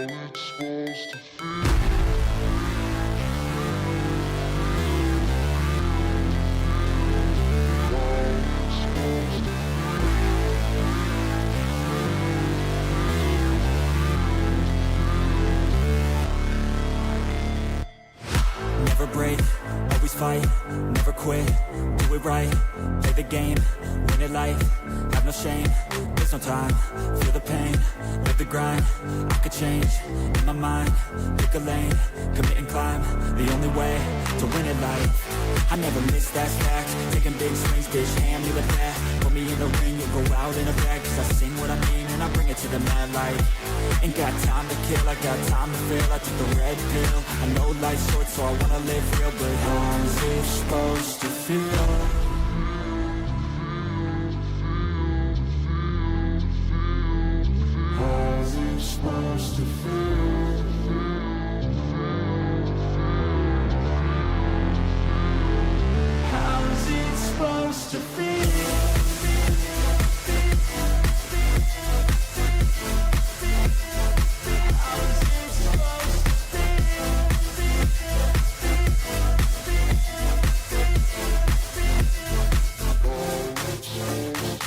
it's supposed to feel. Never break, always fight, never quit, do it right, play the game, win it life, have no shame, there's no time, feel the pain, live the grind, I could change, in my mind, pick a lane, commit and climb, the only way to win it life. I never miss, that's fact, taking big swings, bitch, hand me the bat, put me in the ring, you'll go out in a bag, cause I sing what I mean and I bring it to the mad light. Ain't got time to kill, I got time to feel, I took the red pill, I know life's short so I wanna live real, but how's it supposed to feel? How's it supposed to feel? How's it supposed to feel?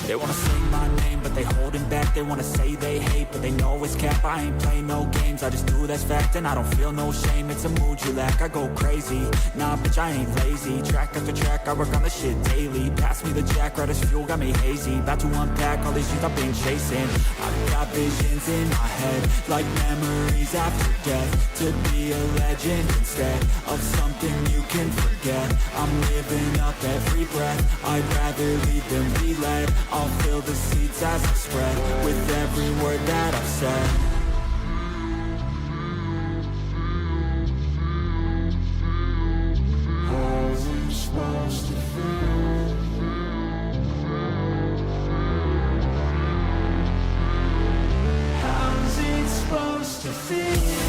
They wanna say my name, but they holding back. They wanna say they hate, but they know it's cap. I ain't play no games, I just do that's fact. And I don't feel no shame, it's a mood you lack. I go crazy, nah bitch I ain't lazy. Track after track, I work on the shit daily. Pass me the jack, right as fuel, got me hazy. About to unpack all these shit I've been chasing. I've got visions in my head, like memories after death. To be a legend instead of something you can forget. I'm living up every breath, I'd rather lead than be led. I'll fill the seeds as I spread with every word that I've said. How's it supposed to feel? How's it supposed to feel?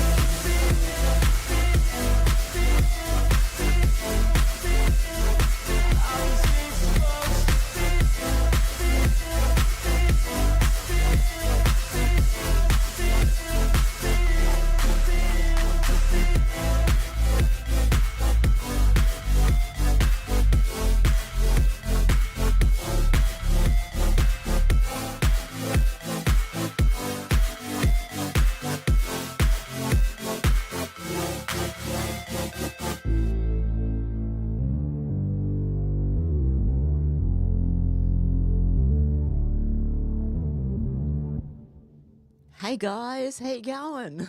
Hey guys, how you going?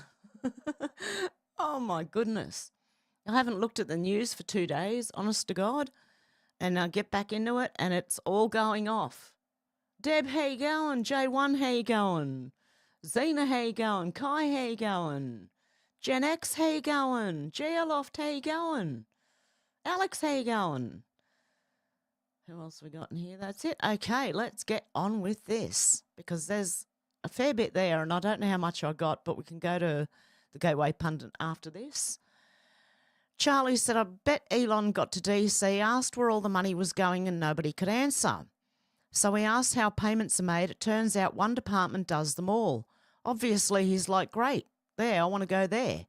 Oh my goodness. I haven't looked at the news for 2 days, honest to God. And I get back into it and it's all going off. Deb, how you going? J1, how you going? Zena, how you going? Kai, how you going? Gen X, how you going? Geoloft, how you going? Alex, how you going? Who else we got in here? That's it. Okay, let's get on with this because there's a fair bit there and I don't know how much I got, but we can go to the Gateway Pundit after this. Charlie said, I bet Elon got to DC, asked where all the money was going and nobody could answer. So he asked how payments are made. It turns out one department does them all. Obviously, he's like, great, there, I want to go there.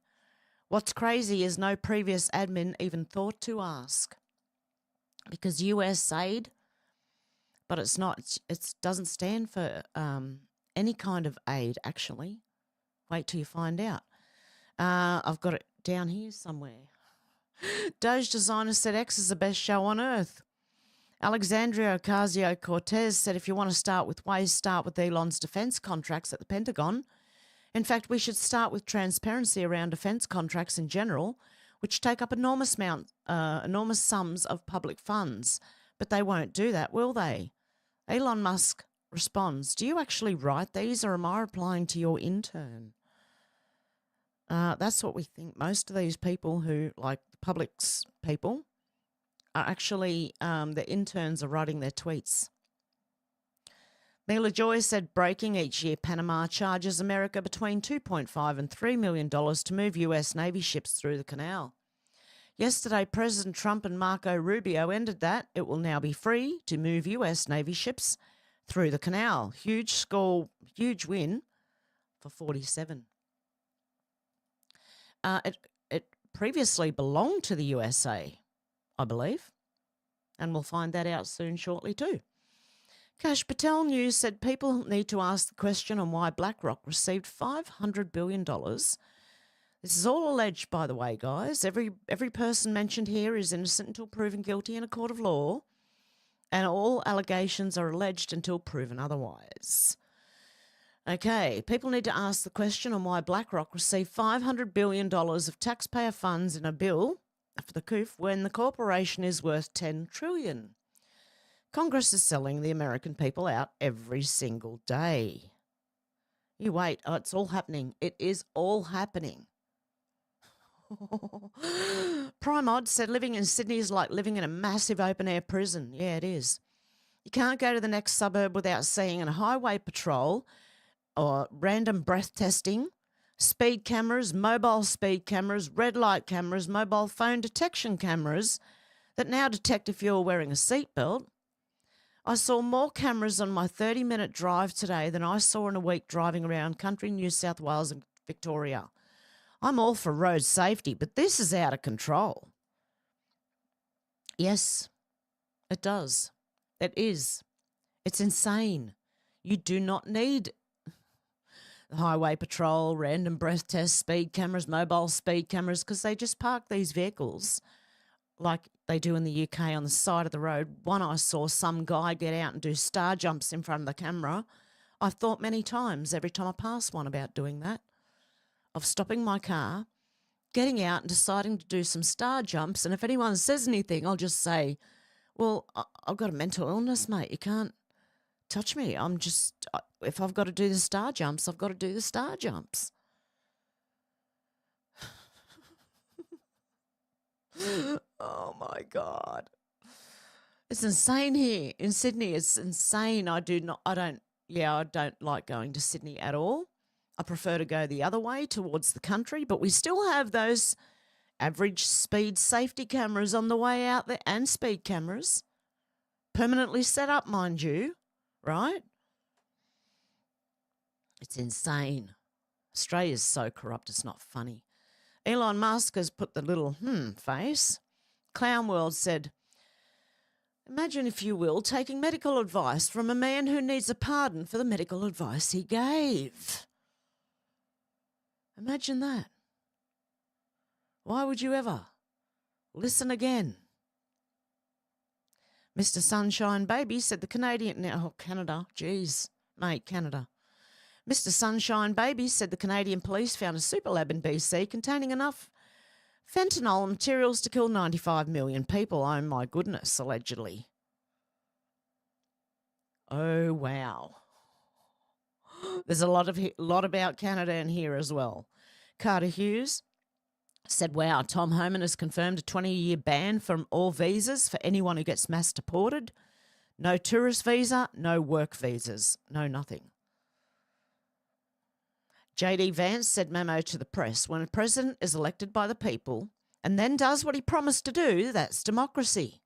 What's crazy is no previous admin even thought to ask. Because USAID, but it's not, it doesn't stand for any kind of aid, actually. Wait till you find out. I've got it down here somewhere. Doge Designer said X is the best show on earth. Alexandria Ocasio-Cortez said if you want to start with ways, start with Elon's defense contracts at the Pentagon. In fact, we should start with transparency around defense contracts in general, which take up enormous sums of public funds. But they won't do that, will they? Elon Musk responds, do you actually write these or am I replying to your intern? That's what we think. Most of these people who, like the public's people, are actually, the interns are writing their tweets. Mila Joy said breaking each year Panama charges America between $2.5 and $3 million to move US Navy ships through the canal. Yesterday, President Trump and Marco Rubio ended that. It will now be free to move US Navy ships through the canal. Huge win for 47. it previously belonged to the USA, I believe, and we'll find that out soon shortly too. Kash Patel News said people need to ask the question on why BlackRock received $500 billion. This is all alleged, by the way, guys. Every person mentioned here is innocent until proven guilty in a court of law, and all allegations are alleged until proven otherwise. Okay, people need to ask the question on why BlackRock received $500 billion of taxpayer funds in a bill for the coup when the corporation is worth $10 trillion. Congress is selling the American people out every single day. You wait, it's all happening. It is all happening. Primod said living in Sydney is like living in a massive open-air prison. Yeah, it is. You can't go to the next suburb without seeing a highway patrol or random breath testing, speed cameras, mobile speed cameras, red light cameras, mobile phone detection cameras that now detect if you're wearing a seatbelt. I saw more cameras on my 30-minute drive today than I saw in a week driving around country New South Wales and Victoria. I'm all for road safety, but this is out of control. Yes, it does. It is. It's insane. You do not need highway patrol, random breath tests, speed cameras, mobile speed cameras, because they just park these vehicles like they do in the UK on the side of the road. One I saw some guy get out and do star jumps in front of the camera. I've thought many times every time I pass one about doing that, of stopping my car, getting out and deciding to do some star jumps. And if anyone says anything, I'll just say, well, I've got a mental illness, mate. You can't touch me. I'm just, if I've got to do the star jumps, I've got to do the star jumps. Oh my God. It's insane here in Sydney. It's insane. I don't like going to Sydney at all. I prefer to go the other way towards the country, but we still have those average speed safety cameras on the way out there and speed cameras permanently set up, mind you, right? It's insane. Australia's so corrupt, it's not funny. Elon Musk has put the little face. Clown World said, imagine, if you will, taking medical advice from a man who needs a pardon for the medical advice he gave. Imagine that. Why would you ever? Listen again. Mr. Sunshine Baby said the Canada, geez, mate, Canada. Mr. Sunshine Baby said the Canadian police found a super lab in BC containing enough fentanyl materials to kill 95 million people. Oh my goodness, allegedly. Oh wow. There's a lot about Canada in here as well. Carter Hughes said, wow, Tom Homan has confirmed a 20-year ban from all visas for anyone who gets mass deported. No tourist visa, no work visas, no nothing. JD Vance said, memo to the press, when a president is elected by the people and then does what he promised to do, that's democracy.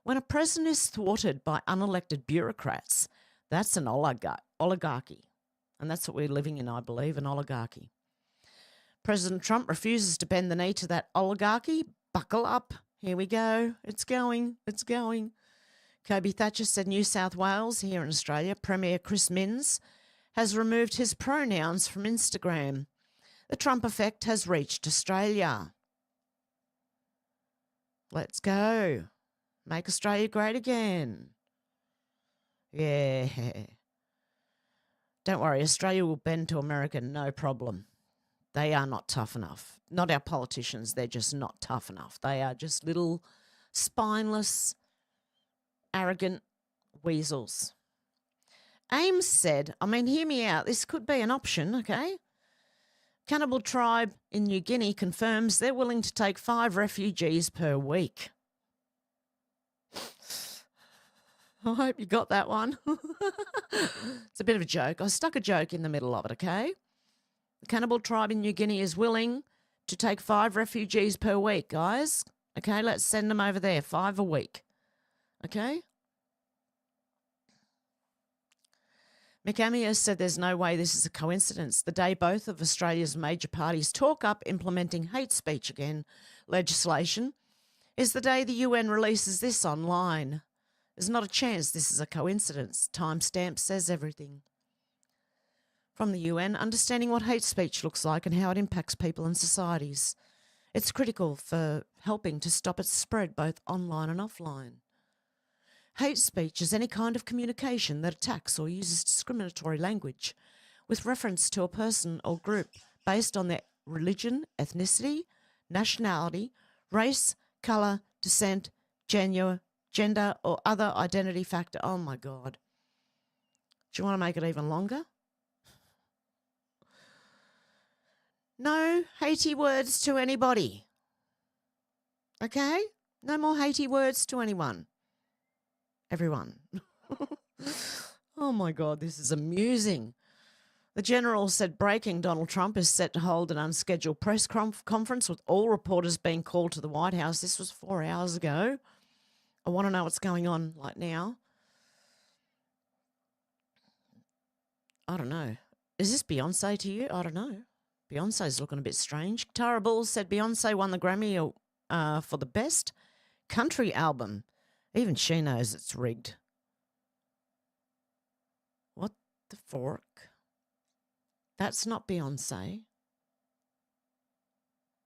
When a president is thwarted by unelected bureaucrats, that's an oligarchy. And that's what we're living in, I believe, an oligarchy. President Trump refuses to bend the knee to that oligarchy. Buckle up. Here we go. It's going. It's going. Kobe Thatcher said New South Wales, here in Australia, Premier Chris Minns has removed his pronouns from Instagram. The Trump effect has reached Australia. Let's go. Make Australia great again. Yeah. Don't worry, Australia will bend to America, no problem. They are not tough enough. Not our politicians, they're just not tough enough. They are just little spineless, arrogant weasels. Ames said, hear me out, this could be an option, okay? Cannibal tribe in New Guinea confirms they're willing to take 5 refugees per week. I hope you got that one. It's a bit of a joke. I stuck a joke in the middle of it, okay? The cannibal tribe in New Guinea is willing to take 5 refugees per week, guys. Okay, let's send them over there, 5 a week. Okay? McAmia said there's no way this is a coincidence. The day both of Australia's major parties talk up implementing hate speech again legislation is the day the UN releases this online. There's not a chance this is a coincidence. Timestamp says everything. From the UN, understanding what hate speech looks like and how it impacts people and societies. It's critical for helping to stop its spread both online and offline. Hate speech is any kind of communication that attacks or uses discriminatory language with reference to a person or group based on their religion, ethnicity, nationality, race, colour, descent, gender, or other identity factor. Oh my God. Do you want to make it even longer? No hatey words to anybody. Okay? No more hatey words to anyone. Everyone. Oh my God, this is amusing. The general said breaking, Donald Trump is set to hold an unscheduled press conference with all reporters being called to the White House. This was 4 hours ago. I want to know what's going on like now. I don't know. Is this Beyonce to you? I don't know. Beyonce's looking a bit strange. Tara Bulls said Beyonce won the Grammy for the best country album. Even she knows it's rigged. What the fork? That's not Beyonce.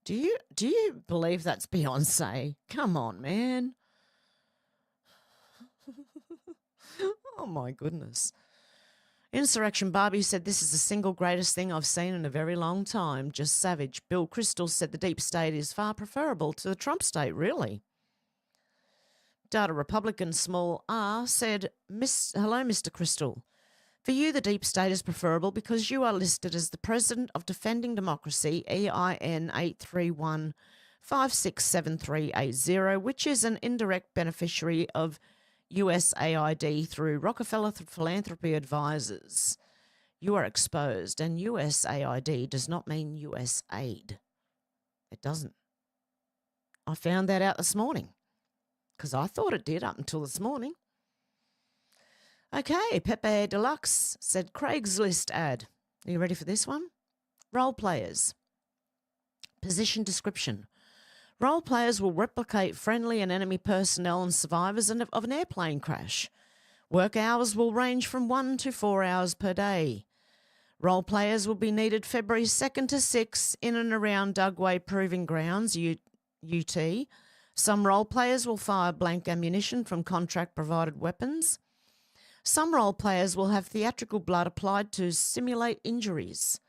Do you believe that's Beyonce? Come on, man. Oh my goodness. Insurrection Barbie said this is the single greatest thing I've seen in a very long time. Just savage. Bill Crystal said the deep state is far preferable to the Trump state, really. Data Republican Small R said, hello, Mr. Crystal. For you, the deep state is preferable because you are listed as the President of Defending Democracy, EIN 831-567380, which is an indirect beneficiary of USAID through Rockefeller Philanthropy Advisors. You are exposed, and USAID does not mean US aid. It doesn't. I found that out this morning because I thought it did up until this morning. Okay, Pepe Deluxe said Craigslist ad. Are you ready for this one? Role players. Position description. Role players will replicate friendly and enemy personnel and survivors of an airplane crash. Work hours will range from 1 to 4 hours per day. Role players will be needed February 2nd to 6th in and around Dugway Proving Grounds, UT. Some role players will fire blank ammunition from contract-provided weapons. Some role players will have theatrical blood applied to simulate injuries.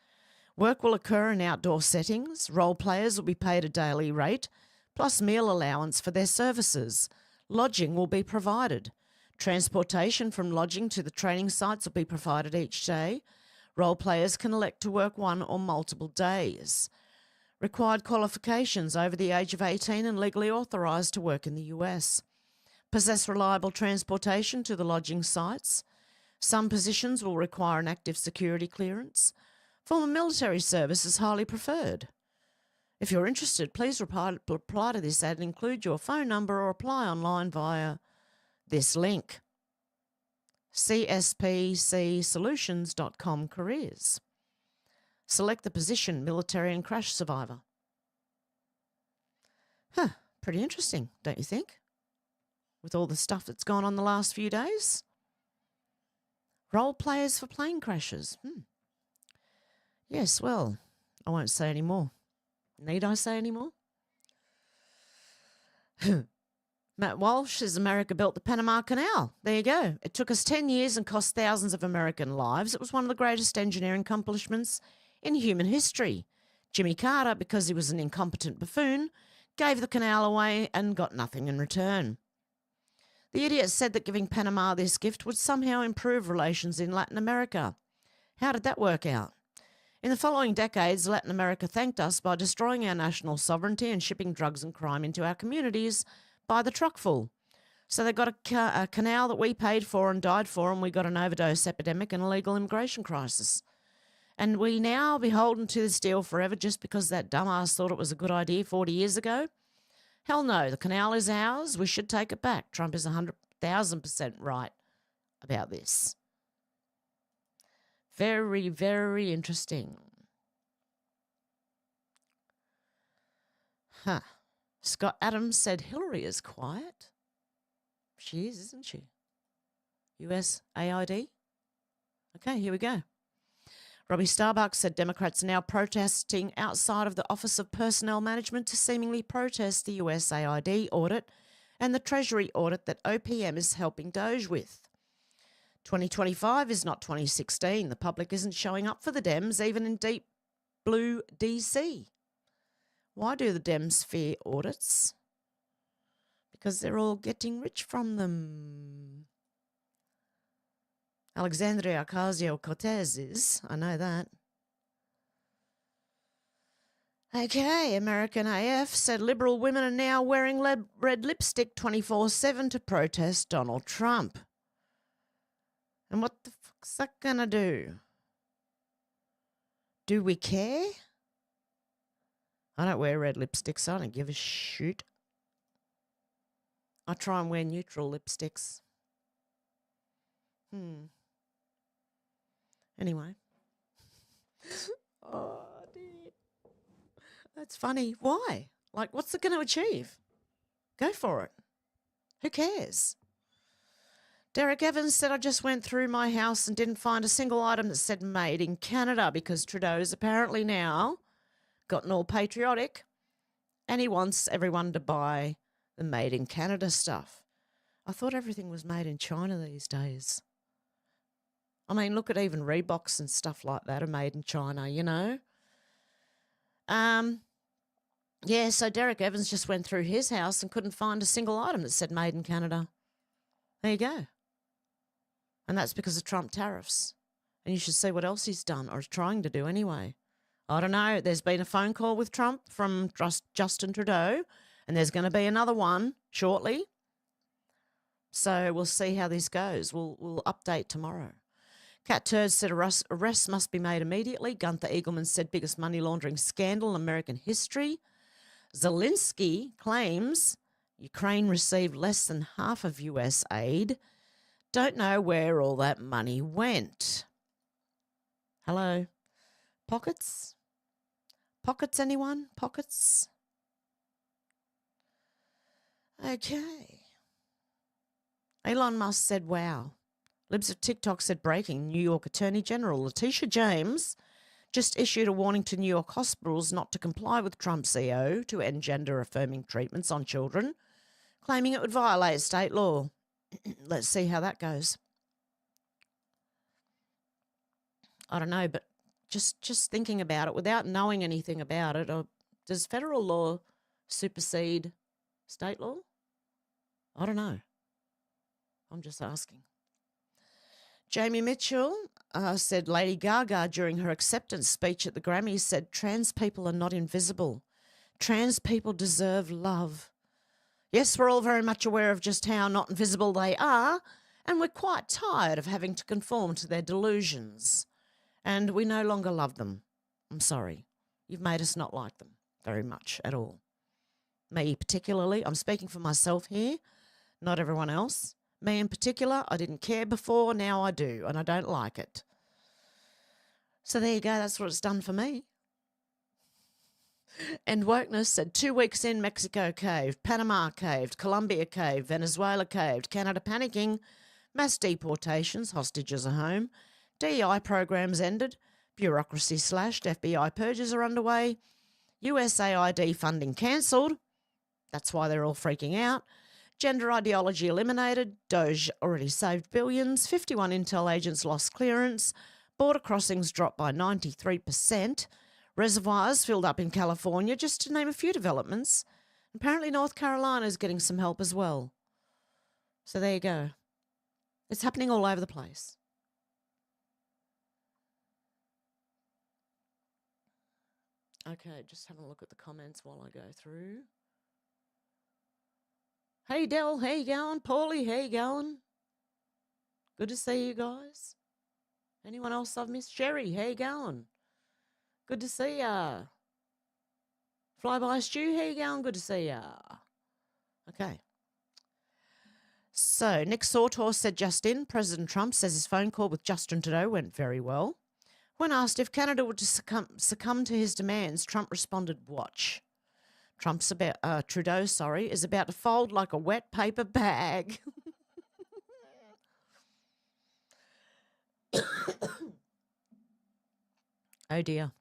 Work will occur in outdoor settings. Role players will be paid a daily rate, plus meal allowance for their services. Lodging will be provided. Transportation from lodging to the training sites will be provided each day. Role players can elect to work one or multiple days. Required qualifications: over the age of 18 and legally authorised to work in the US. Possess reliable transportation to the lodging sites. Some positions will require an active security clearance. Former military service is highly preferred. If you're interested, please reply to this ad and include your phone number or apply online via this link. cspcsolutions.com careers. Select the position, military and crash survivor. Pretty interesting, don't you think? With all the stuff that's gone on the last few days. Role players for plane crashes. Yes, well, I won't say any more. Need I say any more? Matt Walsh says America built the Panama Canal. There you go. It took us 10 years and cost thousands of American lives. It was one of the greatest engineering accomplishments in human history. Jimmy Carter, because he was an incompetent buffoon, gave the canal away and got nothing in return. The idiot said that giving Panama this gift would somehow improve relations in Latin America. How did that work out? In the following decades, Latin America thanked us by destroying our national sovereignty and shipping drugs and crime into our communities by the truckful. So they got a canal that we paid for and died for, and we got an overdose epidemic and a legal immigration crisis. And we now beholden to this deal forever just because that dumbass thought it was a good idea 40 years ago? Hell no, the canal is ours. We should take it back. Trump is 100,000% right about this. Very, very interesting. Huh. Scott Adams said Hillary is quiet. She is, isn't she? US AID. Okay, here we go. Robbie Starbuck said Democrats are now protesting outside of the Office of Personnel Management to seemingly protest the USAID audit and the Treasury audit that OPM is helping Doge with. 2025 is not 2016. The public isn't showing up for the Dems, even in deep blue DC. Why do the Dems fear audits? Because they're all getting rich from them. Alexandria Ocasio-Cortez is. I know that. Okay, American AF said Liberal women are now wearing red lipstick 24/7 to protest Donald Trump. And what the fuck's that gonna do? Do we care? I don't wear red lipsticks. So I don't give a shoot. I try and wear neutral lipsticks. Anyway. Oh, dear. That's funny. Why? Like, what's it going to achieve? Go for it. Who cares? Derek Evans said, I just went through my house and didn't find a single item that said made in Canada because Trudeau's apparently now gotten all patriotic and he wants everyone to buy the made in Canada stuff. I thought everything was made in China these days. I mean, look at even Reeboks and stuff like that are made in China, you know. Yeah, so Derek Evans just went through his house and couldn't find a single item that said made in Canada. There you go. And that's because of Trump tariffs. And you should see what else he's done or is trying to do anyway. I don't know. There's been a phone call with Trump from Justin Trudeau, and there's going to be another one shortly. So we'll see how this goes. We'll update tomorrow. Cat Turd said arrests must be made immediately. Gunther Eagleman said biggest money laundering scandal in American history. Zelensky claims Ukraine received less than half of US aid. Don't know where all that money went. Hello? Pockets? Pockets, anyone? Pockets? Okay. Elon Musk said, wow. Libs of TikTok said breaking. New York Attorney General Letitia James just issued a warning to New York hospitals not to comply with Trump's EO to end gender-affirming treatments on children, claiming it would violate state law. Let's see how that goes. I don't know, but just thinking about it, without knowing anything about it, does federal law supersede state law? I don't know. I'm just asking. Jamie Mitchell said Lady Gaga during her acceptance speech at the Grammys said trans people are not invisible. Trans people deserve love. Yes, we're all very much aware of just how not invisible they are, and we're quite tired of having to conform to their delusions. And we no longer love them. I'm sorry. You've made us not like them very much at all. Me particularly, I'm speaking for myself here, not everyone else. Me in particular, I didn't care before, now I do, and I don't like it. So there you go, that's what it's done for me. And Wokeness said 2 weeks in, Mexico caved, Panama caved, Colombia caved, Venezuela caved, Canada panicking, mass deportations, hostages are home, DEI programs ended, bureaucracy slashed, FBI purges are underway, USAID funding cancelled, that's why they're all freaking out, gender ideology eliminated, Doge already saved billions, 51 intel agents lost clearance, border crossings dropped by 93%, reservoirs filled up in California, just to name a few developments. Apparently North Carolina is getting some help as well. So there you go. It's happening all over the place. Okay, just having a look at the comments while I go through. Hey, Del, how you going? Paulie, how you going? Good to see you guys. Anyone else I've missed? Sherry, how you going? Good to see ya. Flyby Stew, how you going? Good to see ya. Okay. So, Nick Sautor said just in, President Trump says his phone call with Justin Trudeau went very well. When asked if Canada would succumb to his demands, Trump responded, "Watch." Trudeau is about to fold like a wet paper bag. Oh dear.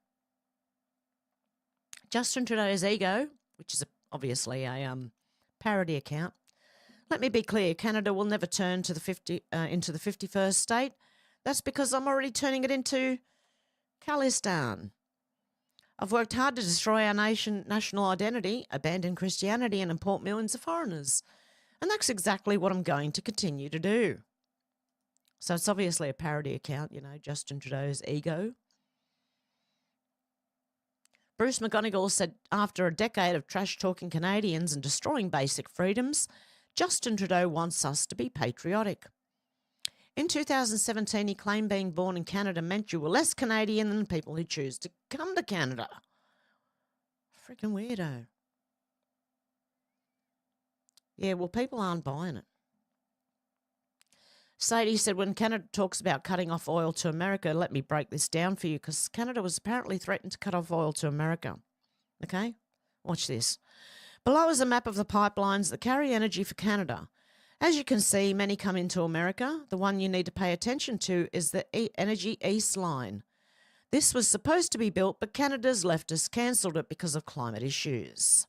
Justin Trudeau's ego, which is obviously a parody account. Let me be clear, Canada will never turn to into the 51st state. That's because I'm already turning it into Khalistan. I've worked hard to destroy our national identity, abandon Christianity, and import millions of foreigners. And that's exactly what I'm going to continue to do. So it's obviously a parody account, Justin Trudeau's ego. Bruce McGonigal said after a decade of trash-talking Canadians and destroying basic freedoms, Justin Trudeau wants us to be patriotic. In 2017, he claimed being born in Canada meant you were less Canadian than people who choose to come to Canada. Freaking weirdo. Yeah, well, people aren't buying it. Sadie said, when Canada talks about cutting off oil to America, let me break this down for you, because Canada was apparently threatened to cut off oil to America. Okay? Watch this. Below is a map of the pipelines that carry energy for Canada. As you can see, many come into America. The one you need to pay attention to is the Energy East Line. This was supposed to be built, but Canada's leftists cancelled it because of climate issues.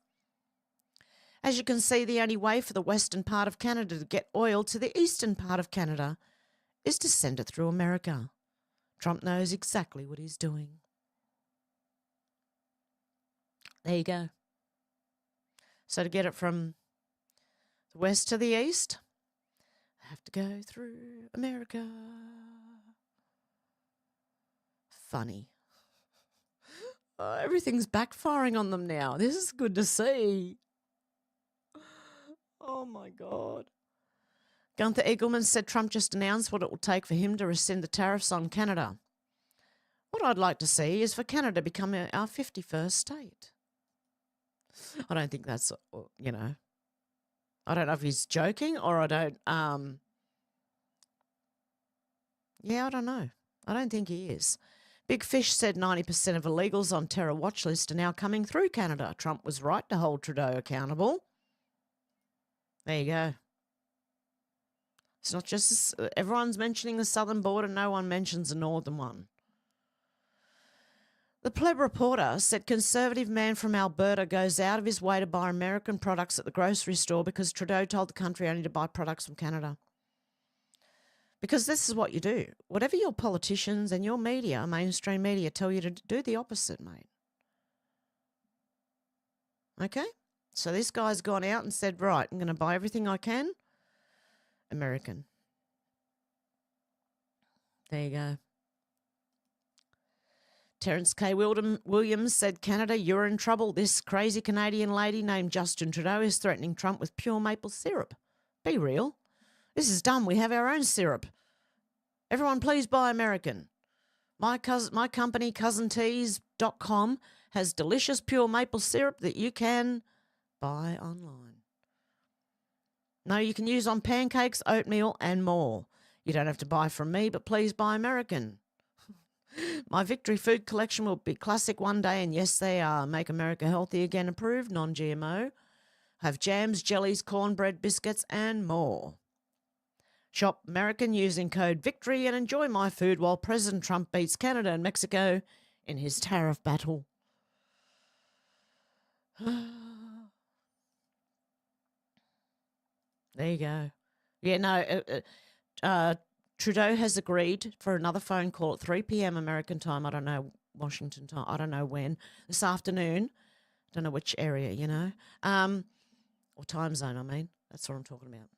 As you can see, the only way for the western part of Canada to get oil to the eastern part of Canada is to send it through America. Trump knows exactly what he's doing. There you go. So to get it from the west to the east, I have to go through America. Funny. Oh, everything's backfiring on them now. This is good to see. Oh, my God. Gunther Eagleman said Trump just announced what it will take for him to rescind the tariffs on Canada. What I'd like to see is for Canada to become our 51st state. I don't think that's, I don't know if he's joking or I don't, I don't know. I don't think he is. Big Fish said 90% of illegals on terror watch list are now coming through Canada. Trump was right to hold Trudeau accountable. There you go. It's not just, everyone's mentioning the southern border, no one mentions the northern one. The Pleb reporter said conservative man from Alberta goes out of his way to buy American products at the grocery store because Trudeau told the country only to buy products from Canada. Because this is what you do. Whatever your politicians and your media, mainstream media, tell you to do, the opposite, mate. Okay? So this guy's gone out and said, right, I'm going to buy everything I can American. There you go. Terence K. Williams said, Canada, you're in trouble. This crazy Canadian lady named Justin Trudeau is threatening Trump with pure maple syrup. Be real. This is dumb. We have our own syrup. Everyone, please buy American. My company, cousinteas.com, has delicious pure maple syrup that you can buy online. No, you can use on pancakes, oatmeal, and more. You don't have to buy from me, but please buy American. My Victory food collection will be classic one day, and yes, they are. Make America Healthy Again approved, non-GMO. Have jams, jellies, cornbread, biscuits, and more. Shop American using code VICTORY and enjoy my food while President Trump beats Canada and Mexico in his tariff battle. There you go. Yeah, no, Trudeau has agreed for another phone call at 3 p.m. American time. I don't know, Washington time. I don't know when. This afternoon. Don't know which area, or time zone, I mean. That's what I'm talking about.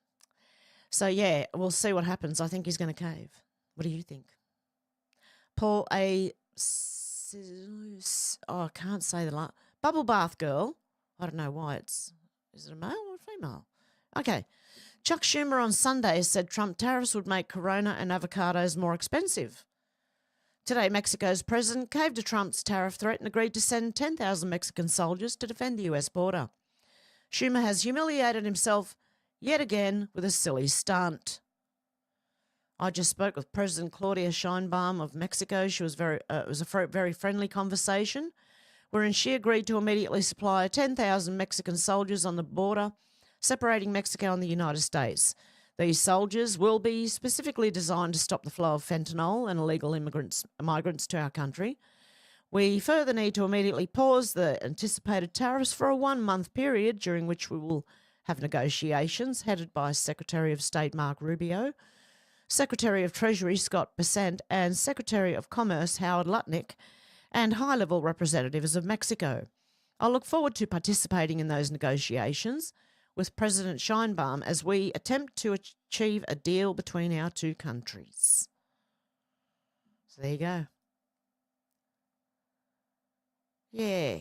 So, yeah, we'll see what happens. I think he's going to cave. What do you think? Paul A. I can't say the last. Bubble Bath Girl. I don't know why is it a male or a female? Okay. Chuck Schumer on Sunday said Trump tariffs would make Corona and avocados more expensive. Today, Mexico's president caved to Trump's tariff threat and agreed to send 10,000 Mexican soldiers to defend the US border. Schumer has humiliated himself yet again with a silly stunt. I just spoke with President Claudia Sheinbaum of Mexico. She was it was a very friendly conversation, wherein she agreed to immediately supply 10,000 Mexican soldiers on the border, separating Mexico and the United States. These soldiers will be specifically designed to stop the flow of fentanyl and illegal migrants to our country. We further need to immediately pause the anticipated tariffs for a 1-month period, during which we will have negotiations headed by Secretary of State Mark Rubio, Secretary of Treasury Scott Bessent, and Secretary of Commerce Howard Lutnick, and high-level representatives of Mexico. I look forward to participating in those negotiations with President Sheinbaum as we attempt to achieve a deal between our two countries. So there you go. Yeah.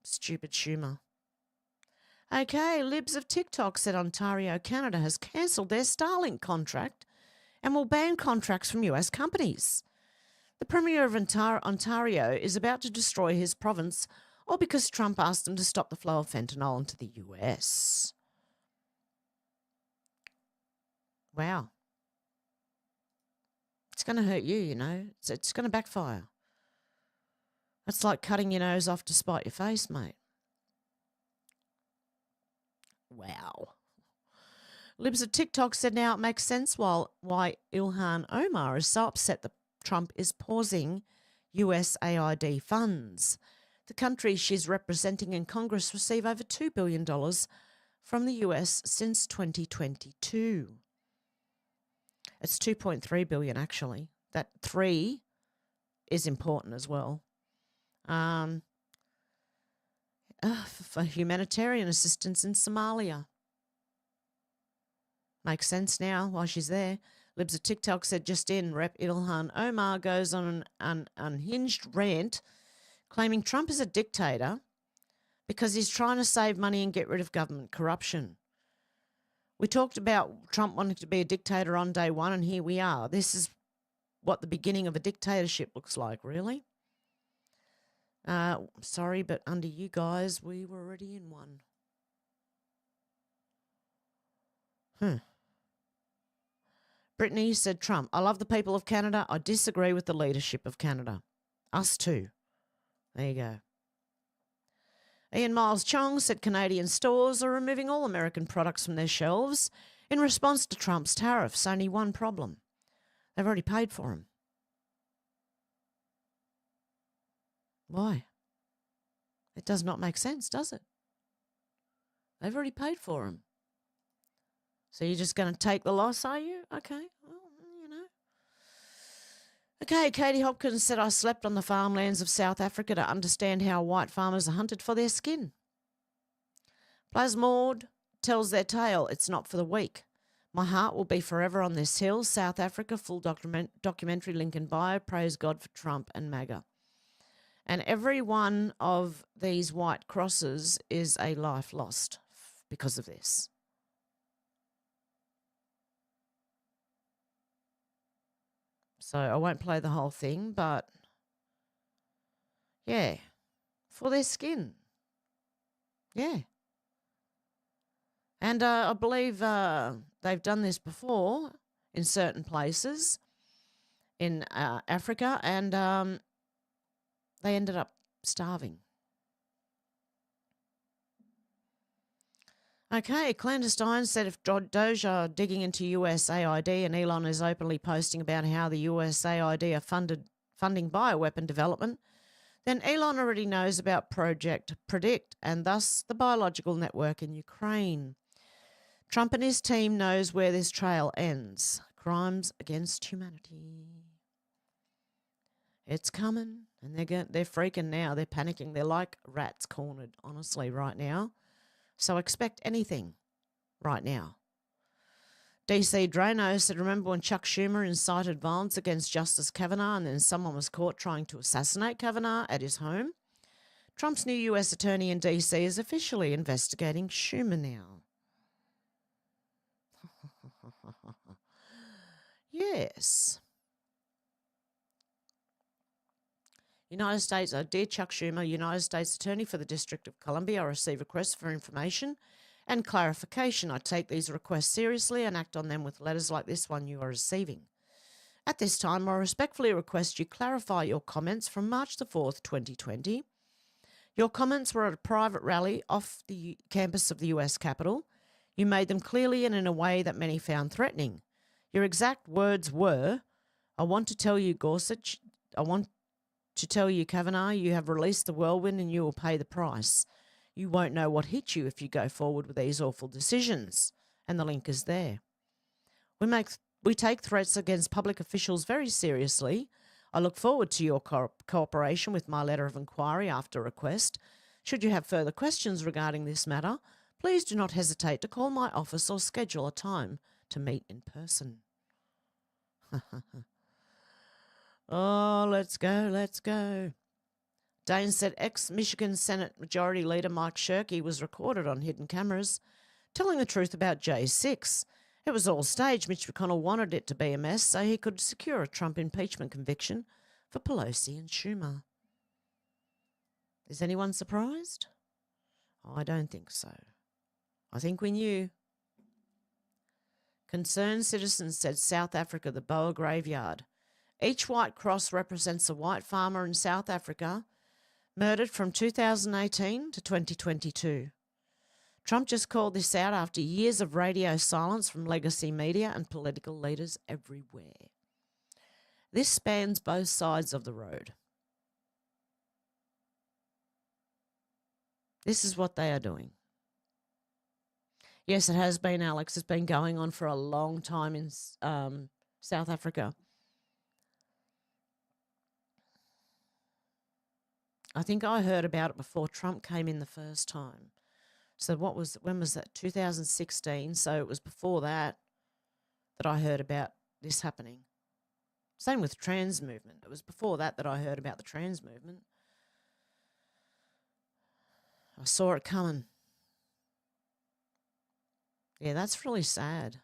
Stupid Schumer. Okay, Libs of TikTok said Ontario, Canada has cancelled their Starlink contract and will ban contracts from US companies. The Premier of Ontario is about to destroy his province, all because Trump asked him to stop the flow of fentanyl into the US. Wow. It's going to hurt you, you know. It's going to backfire. That's like cutting your nose off to spite your face, mate. Wow. Libs of TikTok said now it makes sense why Ilhan Omar is so upset that Trump is pausing USAID funds. The country she's representing in Congress received over $2 billion from the US since 2022. It's $2.3 billion, actually. That 3 is important as well. For humanitarian assistance in Somalia. Makes sense now while she's there. Libs of TikTok said just in, Rep Ilhan Omar goes on an unhinged rant claiming Trump is a dictator because he's trying to save money and get rid of government corruption. We talked about Trump wanting to be a dictator on day one, and here we are. This is what the beginning of a dictatorship looks like, really. Sorry, but under you guys, we were already in one. Brittany said, Trump, I love the people of Canada. I disagree with the leadership of Canada. Us too. There you go. Ian Miles Chong said Canadian stores are removing all American products from their shelves in response to Trump's tariffs. Only one problem. They've already paid for them. Why? It does not make sense, does it? They've already paid for them. So you're just going to take the loss, are you? Okay, well, you know. Okay, Katie Hopkins said, I slept on the farmlands of South Africa to understand how white farmers are hunted for their skin. Plasmord tells their tale. It's not for the weak. My heart will be forever on this hill. South Africa, full documentary link in bio. Praise God for Trump and MAGA. And every one of these white crosses is a life lost because of this. So I won't play the whole thing, but yeah, for their skin. Yeah. And I believe they've done this before in certain places in Africa, and they ended up starving. Okay, Clandestine said if Doge are digging into USAID and Elon is openly posting about how the USAID are funding bioweapon development, then Elon already knows about Project Predict and thus the biological network in Ukraine. Trump and his team knows where this trail ends. Crimes against humanity. It's coming, and they're freaking now. They're panicking. They're like rats cornered, honestly, right now. So expect anything right now. DC Drano said, remember when Chuck Schumer incited violence against Justice Kavanaugh and then someone was caught trying to assassinate Kavanaugh at his home? Trump's new US attorney in DC is officially investigating Schumer now. Yes. United States, dear Chuck Schumer, United States Attorney for the District of Columbia, I receive requests for information and clarification. I take these requests seriously and act on them with letters like this one you are receiving. At this time, I respectfully request you clarify your comments from March the 4th, 2020. Your comments were at a private rally off the campus of the US Capitol. You made them clearly and in a way that many found threatening. Your exact words were, I want to tell you, Gorsuch, I want to tell you, Kavanaugh, you have released the whirlwind and you will pay the price. You won't know what hit you if you go forward with these awful decisions. And the link is there. We take threats against public officials very seriously. I look forward to your cooperation with my letter of inquiry after request. Should you have further questions regarding this matter, please do not hesitate to call my office or schedule a time to meet in person. Oh, let's go, let's go. Dane said ex-Michigan Senate Majority Leader Mike Shirkey was recorded on hidden cameras telling the truth about J6. It was all staged. Mitch McConnell wanted it to be a mess so he could secure a Trump impeachment conviction for Pelosi and Schumer. Is anyone surprised? I don't think so. I think we knew. Concerned citizens said South Africa, the Boer graveyard. Each white cross represents a white farmer in South Africa murdered from 2018 to 2022. Trump just called this out after years of radio silence from legacy media and political leaders everywhere. This spans both sides of the road. This is what they are doing. Yes, it has been, Alex. It's been going on for a long time in South Africa. I think I heard about it before Trump came in the first time. So when was that? 2016. So it was before that I heard about this happening. Same with trans movement. It was before that I heard about the trans movement. I saw it coming. Yeah, that's really sad.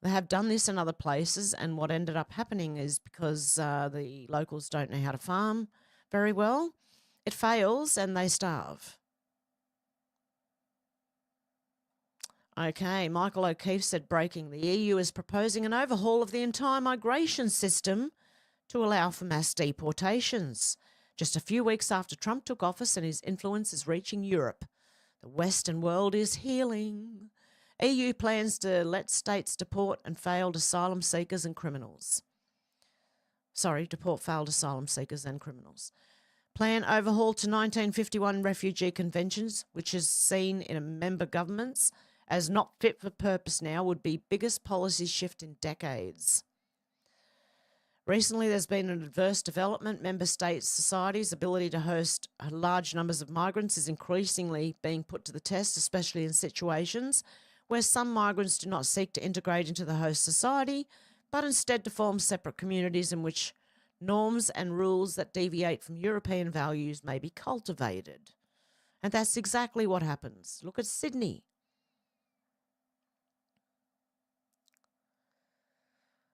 They have done this in other places, and what ended up happening is because the locals don't know how to farm very well, it fails and they starve. Okay, Michael O'Keefe said, breaking, the EU is proposing an overhaul of the entire migration system to allow for mass deportations. Just a few weeks after Trump took office and his influence is reaching Europe, the Western world is healing. EU plans to let states deport failed asylum seekers and criminals. Plan overhaul to 1951 refugee conventions, which is seen in member governments as not fit for purpose now, would be biggest policy shift in decades. Recently, there's been an adverse development. Member states' societies' ability to host large numbers of migrants is increasingly being put to the test, especially in situations where some migrants do not seek to integrate into the host society, but instead to form separate communities in which norms and rules that deviate from European values may be cultivated. And that's exactly what happens. Look at Sydney.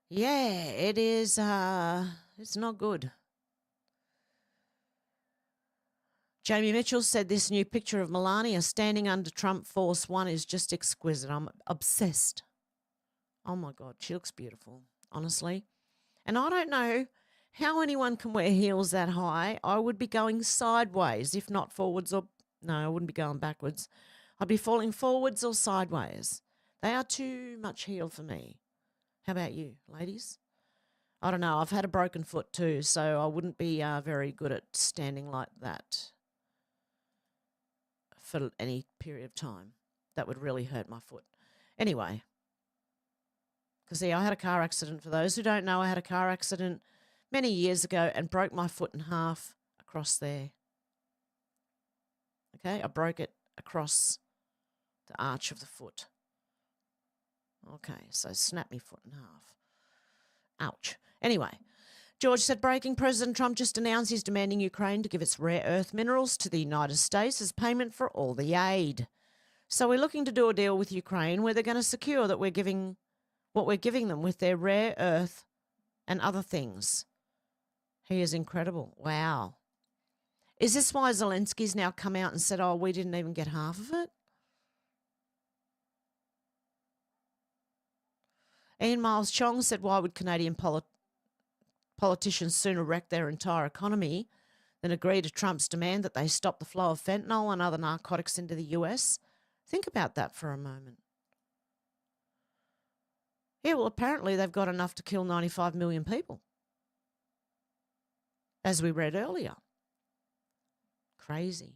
Yeah, it is, it's not good. Jamie Mitchell said this new picture of Melania standing under Trump Force One is just exquisite. I'm obsessed. Oh my God, she looks beautiful, honestly. And I don't know how anyone can wear heels that high. I would be going sideways, if not forwards or... No, I wouldn't be going backwards. I'd be falling forwards or sideways. They are too much heel for me. How about you, ladies? I don't know. I've had a broken foot too, so I wouldn't be very good at standing like that for any period of time. That would really hurt my foot. Anyway, because I had a car accident. For those who don't know, I had a car accident many years ago and broke my foot in half across there. Okay, I broke it across the arch of the foot. Okay, so snap me foot in half. Ouch. Anyway, George said, breaking, President Trump just announced he's demanding Ukraine to give its rare earth minerals to the United States as payment for all the aid. So we're looking to do a deal with Ukraine where they're going to secure that we're giving what we're giving them with their rare earth and other things. He is incredible. Wow. Is this why Zelensky's now come out and said, oh, we didn't even get half of it? Ian Miles Chong said, why would Canadian politicians sooner wreck their entire economy than agree to Trump's demand that they stop the flow of fentanyl and other narcotics into the US? Think about that for a moment. Yeah, well, apparently they've got enough to kill 95 million people, as we read earlier. Crazy.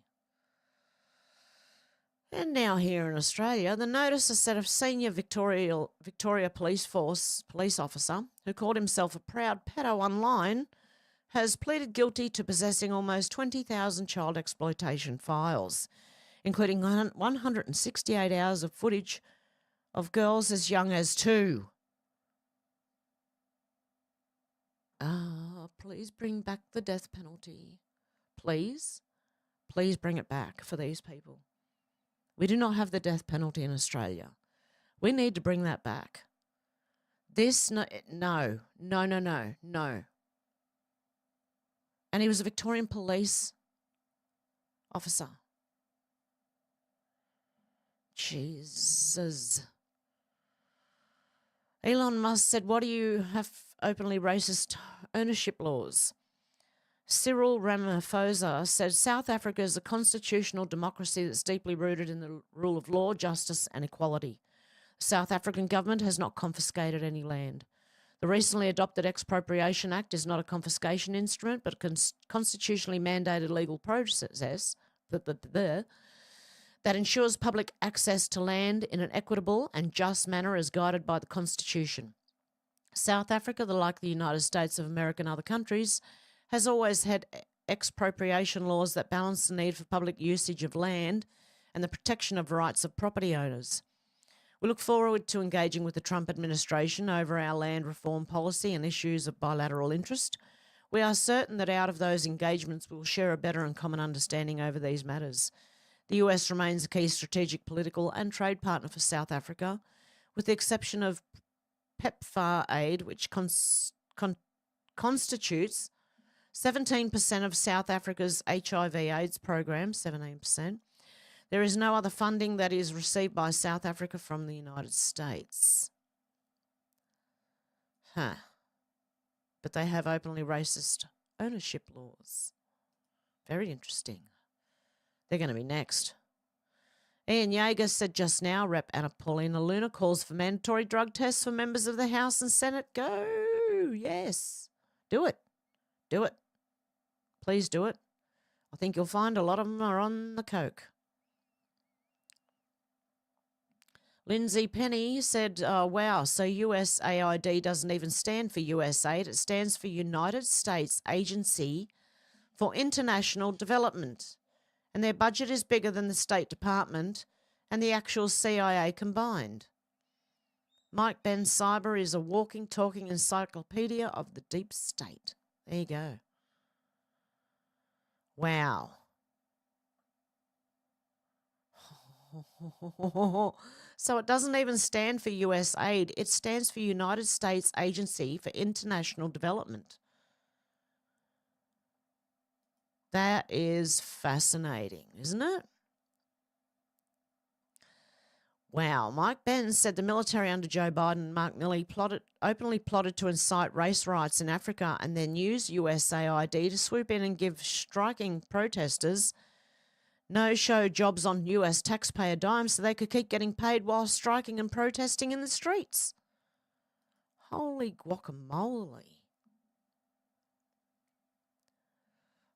And now here in Australia, the notice is that a senior Victoria Police Force police officer who called himself a proud pedo online has pleaded guilty to possessing almost 20,000 child exploitation files, including 168 hours of footage of girls as young as 2. Please bring back the death penalty. Please. Please bring it back for these people. We do not have the death penalty in Australia. We need to bring that back. No. And he was a Victorian police officer. Jesus. Elon Musk said, what do you have openly racist ownership laws? Cyril Ramaphosa said South Africa is a constitutional democracy that's deeply rooted in the rule of law, justice and equality. The South African government has not confiscated any land. The recently adopted Expropriation Act is not a confiscation instrument, but a constitutionally mandated legal process that ensures public access to land in an equitable and just manner as guided by the Constitution. South Africa, like the United States of America and other countries, has always had expropriation laws that balance the need for public usage of land and the protection of rights of property owners. We look forward to engaging with the Trump administration over our land reform policy and issues of bilateral interest. We are certain that out of those engagements we will share a better and common understanding over these matters. The US remains a key strategic political and trade partner for South Africa, with the exception of PEPFAR aid, which constitutes 17% of South Africa's HIV/AIDS program, 17%. There is no other funding that is received by South Africa from the United States. But they have openly racist ownership laws. Very interesting. They're going to be next. Ian Yeager said just now, Rep. Anna Paulina Luna calls for mandatory drug tests for members of the House and Senate. Go! Yes. Do it. Do it. Please do it. I think you'll find a lot of them are on the coke. Lindsay Penny said, wow, so USAID doesn't even stand for USAID. It stands for United States Agency for International Development. And their budget is bigger than the State Department and the actual CIA combined. Mike Ben Cyber is a walking, talking encyclopedia of the deep state. There you go. Wow. So it doesn't even stand for USAID. It stands for United States Agency for International Development. That is fascinating, isn't it? Wow. Mike Benz said the military under Joe Biden and Mark Milley openly plotted to incite race riots in Africa and then use USAID to swoop in and give striking protesters no-show jobs on US taxpayer dimes so they could keep getting paid while striking and protesting in the streets. Holy guacamole.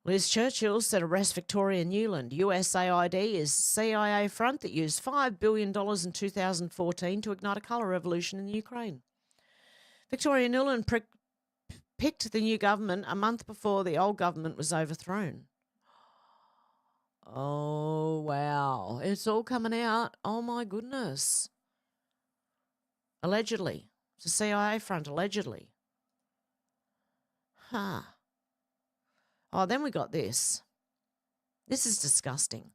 Liz Churchill said arrest Victoria Newland. USAID is CIA front that used $5 billion in 2014 to ignite a colour revolution in Ukraine. Victoria Newland picked the new government a month before the old government was overthrown. Oh, wow. It's all coming out. Oh, my goodness. Allegedly. It's a CIA front, allegedly. Oh, then we got this. This is disgusting.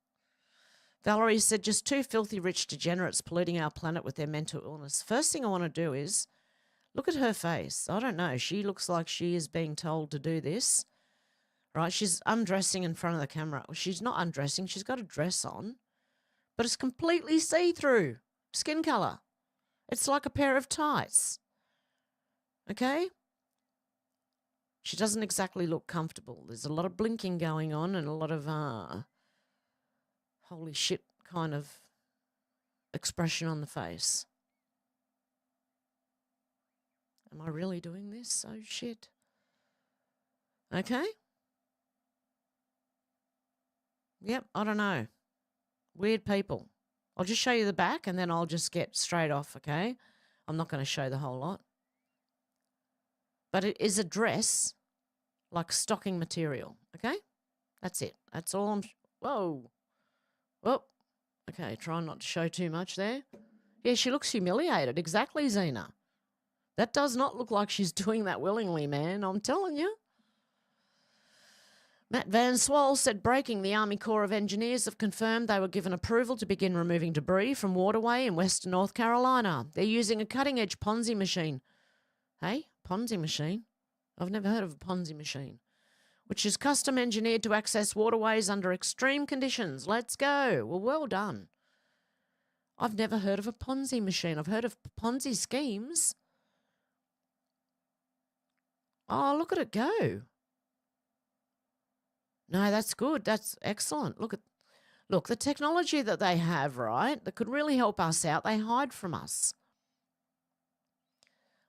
Valerie said, just two filthy rich degenerates polluting our planet with their mental illness. First thing I want to do is look at her face. I don't know. She looks like she is being told to do this. right? She's undressing in front of the camera. She's not undressing. She's got a dress on, but it's completely see-through skin color. It's like a pair of tights. Okay? She doesn't exactly look comfortable. There's a lot of blinking going on and a lot of holy shit kind of expression on the face. Am I really doing this? Oh, shit. Okay. Yep, I don't know. Weird people. I'll just show you the back and then I'll just get straight off, okay? I'm not going to show the whole lot. But it is a dress, like stocking material, okay? That's it. That's all I'm... Whoa. Whoa. Okay, try not to show too much there. Yeah, she looks humiliated. Exactly, Zena. That does not look like she's doing that willingly, man. I'm telling you. Matt Van Swol said, breaking, the Army Corps of Engineers have confirmed they were given approval to begin removing debris from waterway in western North Carolina. They're using a cutting-edge Ponzi machine. Hey, Ponzi machine? I've never heard of a Ponzi machine. Which is custom engineered to access waterways under extreme conditions. Let's go. Well done. I've never heard of a Ponzi machine. I've heard of Ponzi schemes. Oh, look at it go. No, that's good. That's excellent. Look, the technology that they have, right, that could really help us out, they hide from us.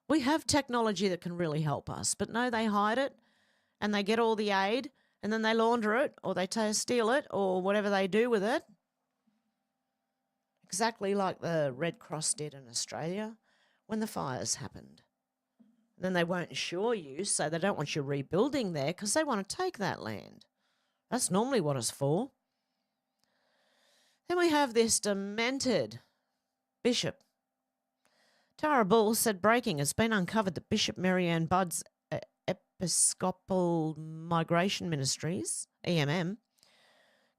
We have technology that can really help us, but no, they hide it and they get all the aid and then they launder it or they steal it or whatever they do with it. Exactly like the Red Cross did in Australia when the fires happened. Then they won't insure you, so they don't want you rebuilding there because they want to take that land. That's normally what it's for. Then we have this demented bishop. Tara Bull said, breaking, it's been uncovered that Bishop Marianne Budd's Episcopal Migration Ministries, EMM,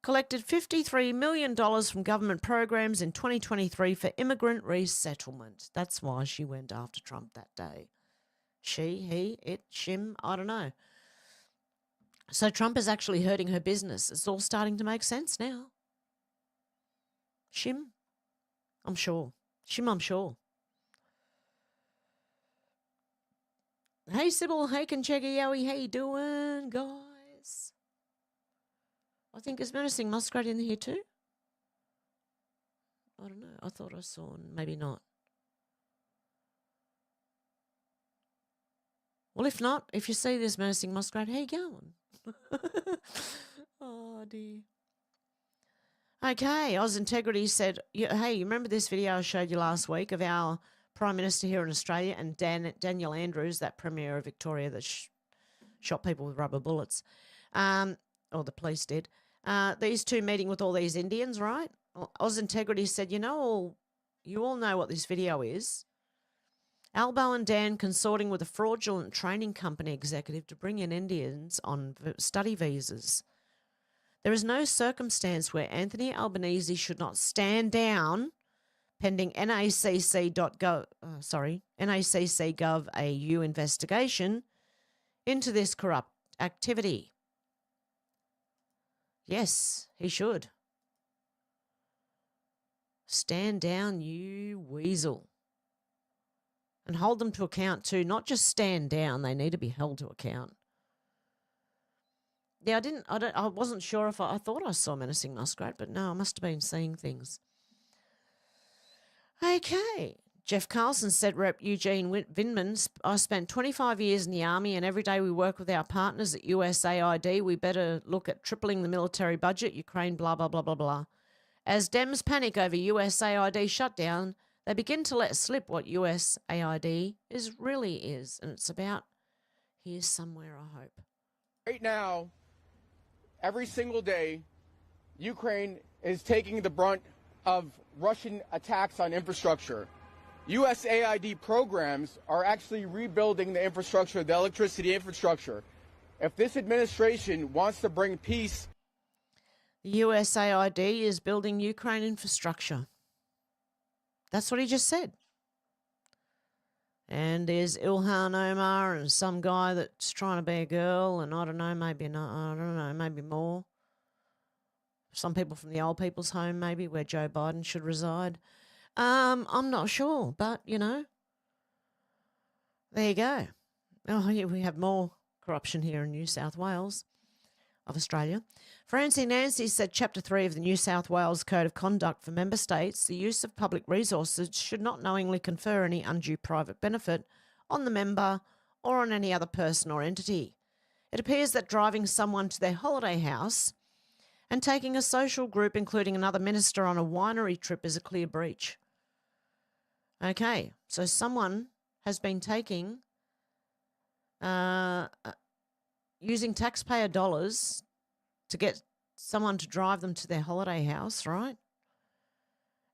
collected $53 million from government programs in 2023 for immigrant resettlement. That's why she went after Trump that day. She, he, it, shim, I don't know. So Trump is actually hurting her business. It's all starting to make sense now. Shim, I'm sure. Shim, I'm sure. Hey, Sybil. Hey, Conchega Yowie. How you doing, guys? I think is menacing muskrat in here too? I don't know. I thought I saw, maybe not. Well, if not, if you see this menacing muskrat, how you going? Oh, dear. Okay, Oz Integrity said, hey, you remember this video I showed you last week of our Prime Minister here in Australia and Daniel Andrews, that Premier of Victoria that shot people with rubber bullets, or the police did. These two meeting with all these Indians, right? Oz Integrity said, you all know what this video is. Albo and Dan consorting with a fraudulent training company executive to bring in Indians on study visas. There is no circumstance where Anthony Albanese should not stand down pending NACC.gov.au investigation into this corrupt activity. Yes, he should. Stand down, you weasel. And hold them to account too. Not just stand down, they need to be held to account. Yeah, I wasn't sure if I thought I saw menacing muskrat, but no, I must have been seeing things. Okay. Jeff Carlson said, Rep Eugene Vindman, I spent 25 years in the Army and every day we work with our partners at USAID. We better look at tripling the military budget, Ukraine, blah, blah, blah, blah, blah. As Dems panic over USAID shutdown, they begin to let slip what USAID really is. And it's about here somewhere, I hope. Right now, every single day, Ukraine is taking the brunt of Russian attacks on infrastructure. USAID programs are actually rebuilding the infrastructure, the electricity infrastructure. If this administration wants to bring peace... The USAID is building Ukraine infrastructure. That's what he just said. And there's Ilhan Omar and some guy that's trying to be a girl, and I don't know, maybe not, I don't know, maybe more. Some people from the old people's home, maybe, where Joe Biden should reside. I'm not sure, but, you know, there you go. Oh, yeah, we have more corruption here in New South Wales of Australia. Francie Nancy said Chapter 3 of the New South Wales Code of Conduct for member states, the use of public resources should not knowingly confer any undue private benefit on the member or on any other person or entity. It appears that driving someone to their holiday house and taking a social group, including another minister, on a winery trip is a clear breach. Okay, so someone has been taking, using taxpayer dollars to get someone to drive them to their holiday house, right?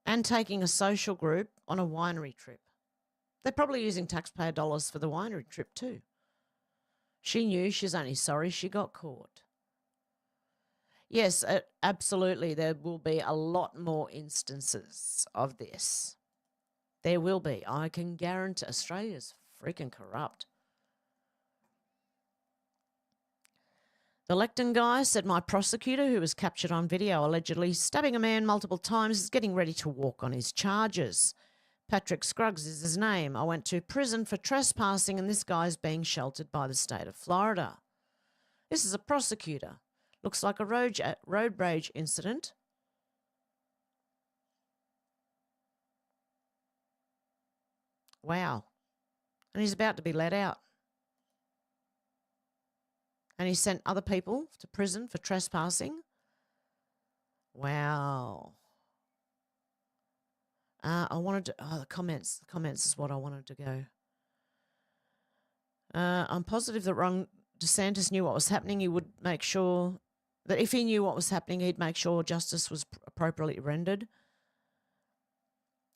And taking a social group on a winery trip. They're probably using taxpayer dollars for the winery trip too. She knew, she's only sorry she got caught. Yes, absolutely, there will be a lot more instances of this. There will be. I can guarantee Australia's freaking corrupt. The Lecton guy said my prosecutor, who was captured on video allegedly stabbing a man multiple times, is getting ready to walk on his charges. Patrick Scruggs is his name. I went to prison for trespassing and this guy's being sheltered by the state of Florida. This is a prosecutor. Looks like a road rage incident. Wow. And he's about to be let out. And he sent other people to prison for trespassing. Wow. I wanted to, the comments is what I wanted to go. I'm positive that Ron DeSantis knew what was happening. He would make sure that if he knew what was happening, he'd make sure justice was appropriately rendered.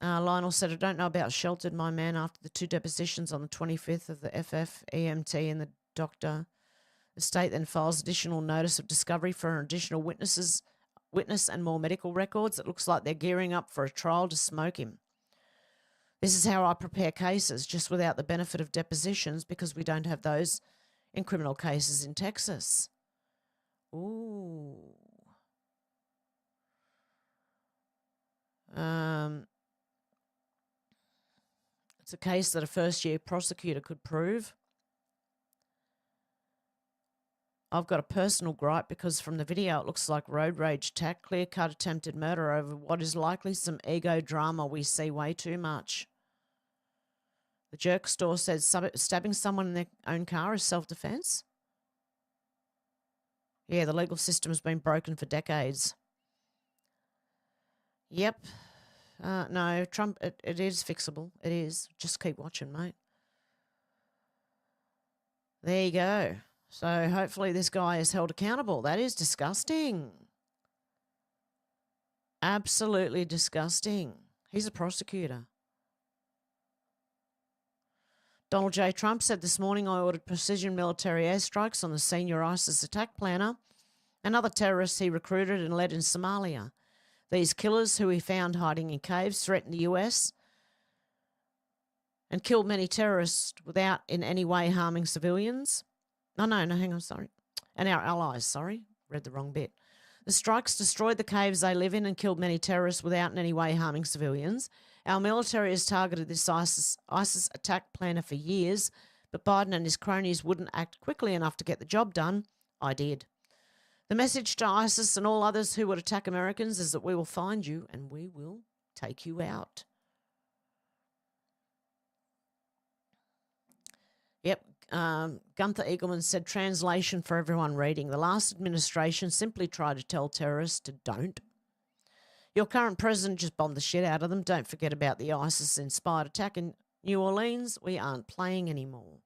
Lionel said, I don't know about sheltered my man after the 2 depositions on the 25th of the FF, EMT and the doctor. The state then files additional notice of discovery for an additional witness and more medical records. It looks like they're gearing up for a trial to smoke him. This is how I prepare cases, just without the benefit of depositions, because we don't have those in criminal cases in Texas. Ooh. It's a case that a first-year prosecutor could prove. I've got a personal gripe because from the video it looks like road rage attack, clear-cut attempted murder over what is likely some ego drama we see way too much. The jerk store says stabbing someone in their own car is self-defense. Yeah, the legal system has been broken for decades. Yep. No, Trump, it is fixable. It is. Just keep watching, mate. There you go. So hopefully this guy is held accountable. That is disgusting. Absolutely disgusting. He's a prosecutor. Donald J. Trump said this morning, I ordered precision military airstrikes on the senior ISIS attack planner and other terrorists he recruited and led in Somalia. These killers, who he found hiding in caves, threatened the US and killed many terrorists without in any way harming civilians. No, hang on, sorry. And our allies, sorry. Read the wrong bit. The strikes destroyed the caves they live in and killed many terrorists without in any way harming civilians. Our military has targeted this ISIS attack planner for years, but Biden and his cronies wouldn't act quickly enough to get the job done. I did. The message to ISIS and all others who would attack Americans is that we will find you and we will take you out. Yep. Gunther Eagleman said, translation for everyone reading. The last administration simply tried to tell terrorists to don't. Your current president just bombed the shit out of them. Don't forget about the ISIS-inspired attack in New Orleans. We aren't playing anymore.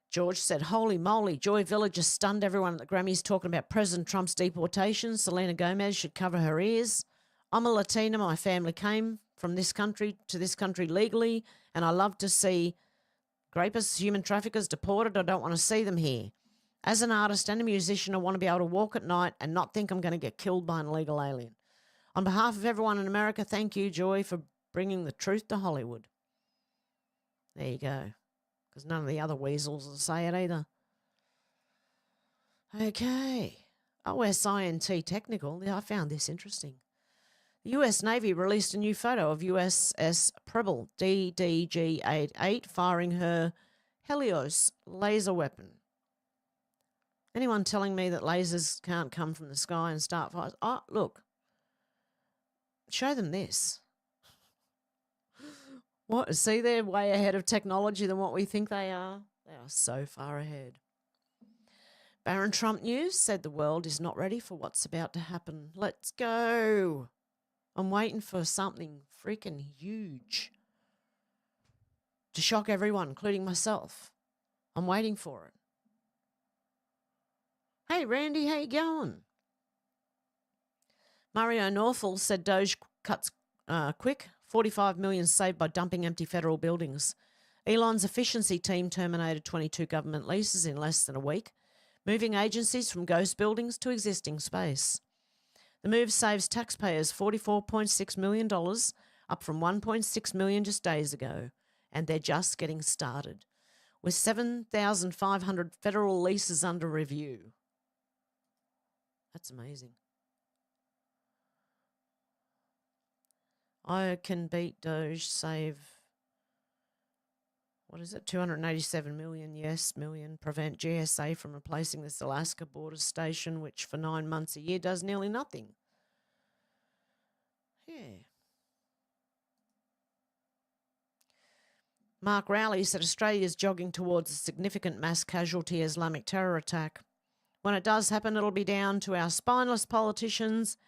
George said, holy moly, Joy Village just stunned everyone at the Grammys talking about President Trump's deportation. Selena Gomez should cover her ears. I'm a Latina. My family came from this country to this country legally, and I love to see rapists, human traffickers deported. I don't want to see them here. As an artist and a musician, I want to be able to walk at night and not think I'm going to get killed by an illegal alien. On behalf of everyone in America, thank you, Joy, for bringing the truth to Hollywood. There you go. Because none of the other weasels will say it either. Okay. OSINT Technical. I found this interesting. The US Navy released a new photo of USS Preble DDG-88 firing her Helios laser weapon. Anyone telling me that lasers can't come from the sky and start fires? Oh, look. Show them this. What? See, they're way ahead of technology than what we think they are. They are so far ahead. Barron Trump News said the world is not ready for what's about to happen. Let's go. I'm waiting for something freaking huge to shock everyone, including myself. I'm waiting for it. Hey, Randy, how you going? Mario Northall said Doge cuts quick. 45 million saved by dumping empty federal buildings. Elon's efficiency team terminated 22 government leases in less than a week, moving agencies from ghost buildings to existing space. The move saves taxpayers $44.6 million, up from $1.6 million just days ago, and they're just getting started, with 7,500 federal leases under review. That's amazing. I can beat Doge, save, what is it, 287 million, yes, million, prevent GSA from replacing this Alaska border station, which for 9 months a year does nearly nothing. Yeah. Mark Rowley said Australia is jogging towards a significant mass casualty Islamic terror attack. When it does happen, it'll be down to our spineless politicians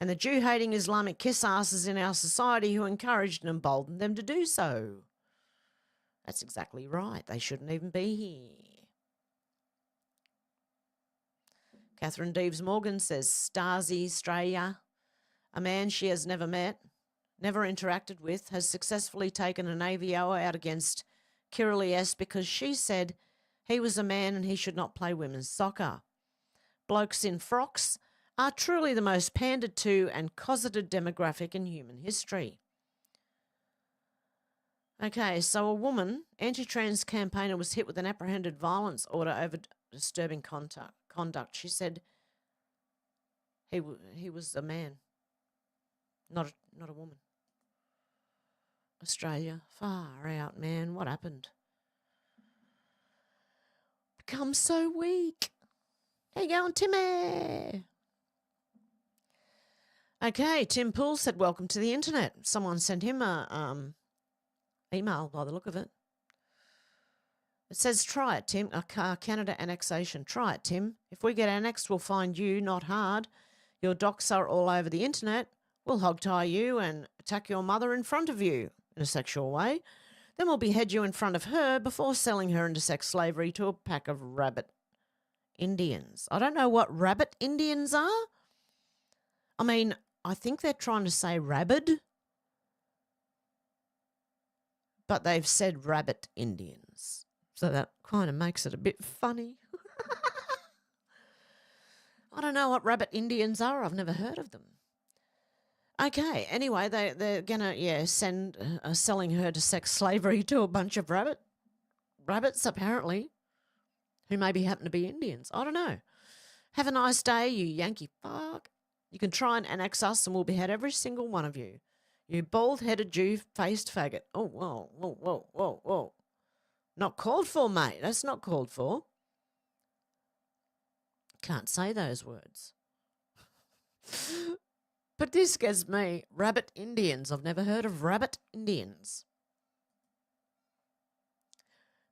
and the Jew-hating Islamic kiss-asses in our society who encouraged and emboldened them to do so. That's exactly right. They shouldn't even be here. Catherine Deeves-Morgan says, Stasi Straya, a man she has never met, never interacted with, has successfully taken an AVO out against Kirill S because she said he was a man and he should not play women's soccer. Blokes in frocks are truly the most pandered to and cosseted demographic in human history. Okay, so a woman, anti-trans campaigner, was hit with an apprehended violence order over disturbing conduct. She said he was a man, not a woman. Australia, far out, man. What happened? Become so weak. How you going, Timmy? Okay, Tim Poole said, welcome to the internet. Someone sent him a email by the look of it. It says, try it, Tim. Canada annexation. Try it, Tim. If we get annexed, we'll find you, not hard. Your docs are all over the internet. We'll hogtie you and attack your mother in front of you in a sexual way. Then we'll behead you in front of her before selling her into sex slavery to a pack of rabbit Indians. I don't know what rabbit Indians are. I mean, I think they're trying to say rabid, but they've said rabbit Indians. So that kind of makes it a bit funny. I don't know what rabbit Indians are. I've never heard of them. Okay, anyway, they're going to, send selling her to sex slavery to a bunch of rabbits, apparently, who maybe happen to be Indians. I don't know. Have a nice day, you Yankee fuck. You can try and annex us and we'll behead every single one of you. You bald-headed Jew-faced faggot. Oh, whoa, whoa, whoa, whoa, whoa. Not called for, mate. That's not called for. Can't say those words. But this gets me. Rabbit Indians. I've never heard of rabbit Indians.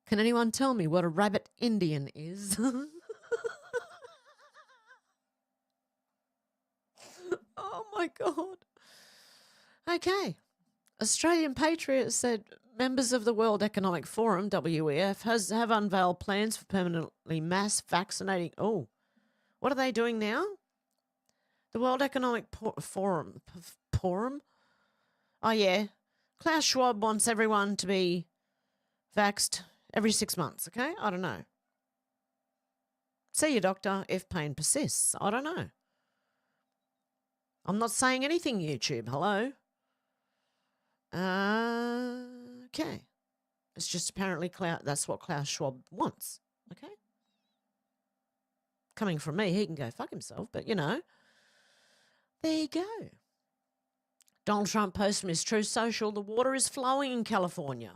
Can anyone tell me what a rabbit Indian is? Oh, my God. Okay. Australian Patriot said members of the World Economic Forum, WEF, have unveiled plans for permanently mass vaccinating. Oh, what are they doing now? The World Economic Forum. Oh, yeah. Klaus Schwab wants everyone to be vaxxed every 6 months, okay? I don't know. See your doctor if pain persists. I don't know. I'm not saying anything, YouTube. Hello? Okay. It's just apparently that's what Klaus Schwab wants. Okay. Coming from me, he can go fuck himself, but there you go. Donald Trump posts from his Truth Social, the water is flowing in California.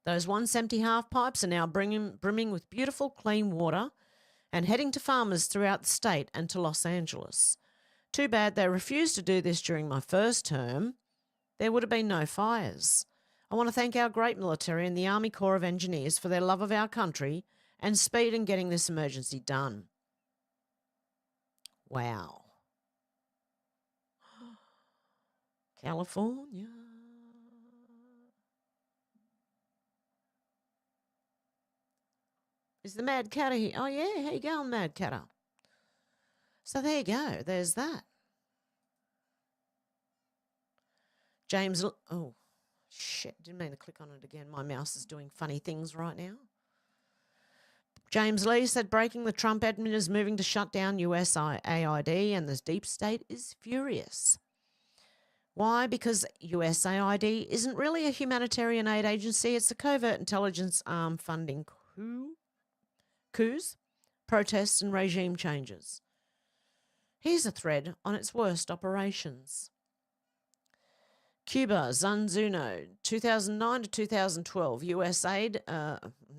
Those once empty half pipes are now brimming with beautiful, clean water and heading to farmers throughout the state and to Los Angeles. Too bad they refused to do this during my first term. There would have been no fires. I want to thank our great military and the Army Corps of Engineers for their love of our country and speed in getting this emergency done. Wow. California. Is the Mad Catter here? Oh, yeah. How you going, Mad Catter? So there you go. There's that. James... Oh, shit. Didn't mean to click on it again. My mouse is doing funny things right now. James Lee said breaking the Trump admin is moving to shut down USAID and the deep state is furious. Why? Because USAID isn't really a humanitarian aid agency. It's a covert intelligence arm funding coups, protests and regime changes. Here's a thread on its worst operations. Cuba, Zanzuno, 2009 to 2012, USAID,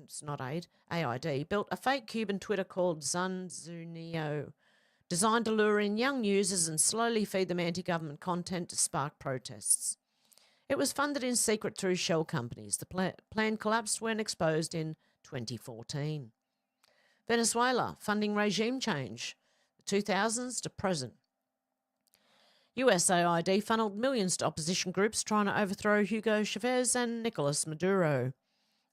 it's not aid, AID, built a fake Cuban Twitter called Zanzunio, designed to lure in young users and slowly feed them anti-government content to spark protests. It was funded in secret through shell companies. The plan collapsed when exposed in 2014. Venezuela, funding regime change, the 2000s to present. USAID funneled millions to opposition groups trying to overthrow Hugo Chavez and Nicolas Maduro.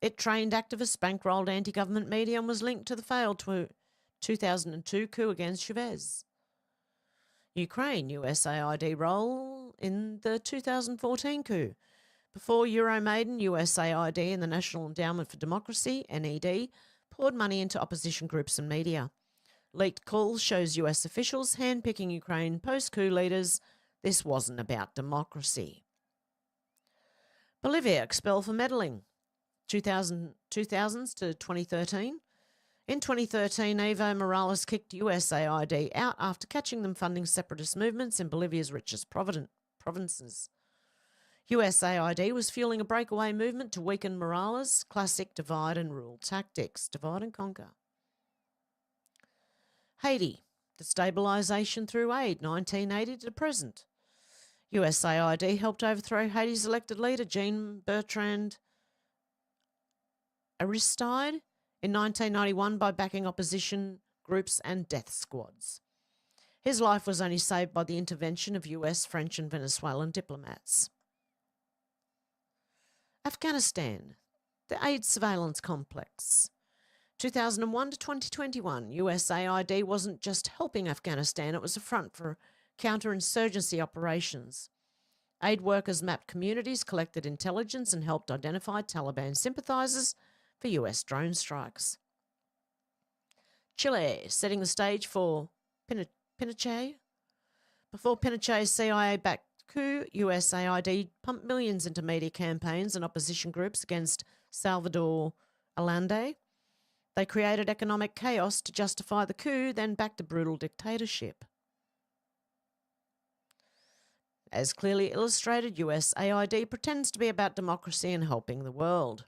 It trained activists, bankrolled anti-government media and was linked to the failed 2002 coup against Chavez. Ukraine, USAID role in the 2014 coup. Before Euromaidan, USAID and the National Endowment for Democracy, NED, poured money into opposition groups and media. Leaked calls shows US officials handpicking Ukraine post-coup leaders. This wasn't about democracy. Bolivia expelled for meddling. 2000s to 2013. In 2013, Evo Morales kicked USAID out after catching them funding separatist movements in Bolivia's richest provinces. USAID was fueling a breakaway movement to weaken Morales' classic divide and rule tactics, divide and conquer. Haiti, destabilisation through aid, 1980 to present. USAID helped overthrow Haiti's elected leader, Jean-Bertrand Aristide, in 1991 by backing opposition groups and death squads. His life was only saved by the intervention of US, French and Venezuelan diplomats. Afghanistan, the aid surveillance complex. 2001 to 2021, USAID wasn't just helping Afghanistan, it was a front for counterinsurgency operations. Aid workers mapped communities, collected intelligence and helped identify Taliban sympathisers for US drone strikes. Chile, setting the stage for Pinochet. Before Pinochet's CIA-backed coup, USAID pumped millions into media campaigns and opposition groups against Salvador Allende. They created economic chaos to justify the coup, then backed a brutal dictatorship. As clearly illustrated, USAID pretends to be about democracy and helping the world.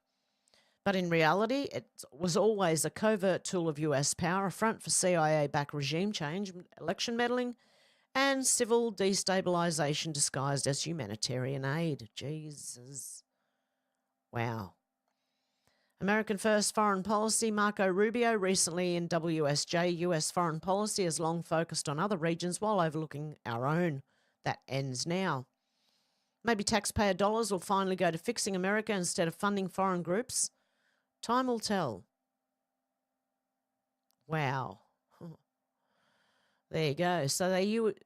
But in reality, it was always a covert tool of US power, a front for CIA-backed regime change, election meddling, and civil destabilisation disguised as humanitarian aid. Jesus. Wow. American First Foreign Policy, Marco Rubio, recently in WSJ, US foreign policy has long focused on other regions while overlooking our own. That ends now. Maybe taxpayer dollars will finally go to fixing America instead of funding foreign groups. Time will tell. Wow. There you go. So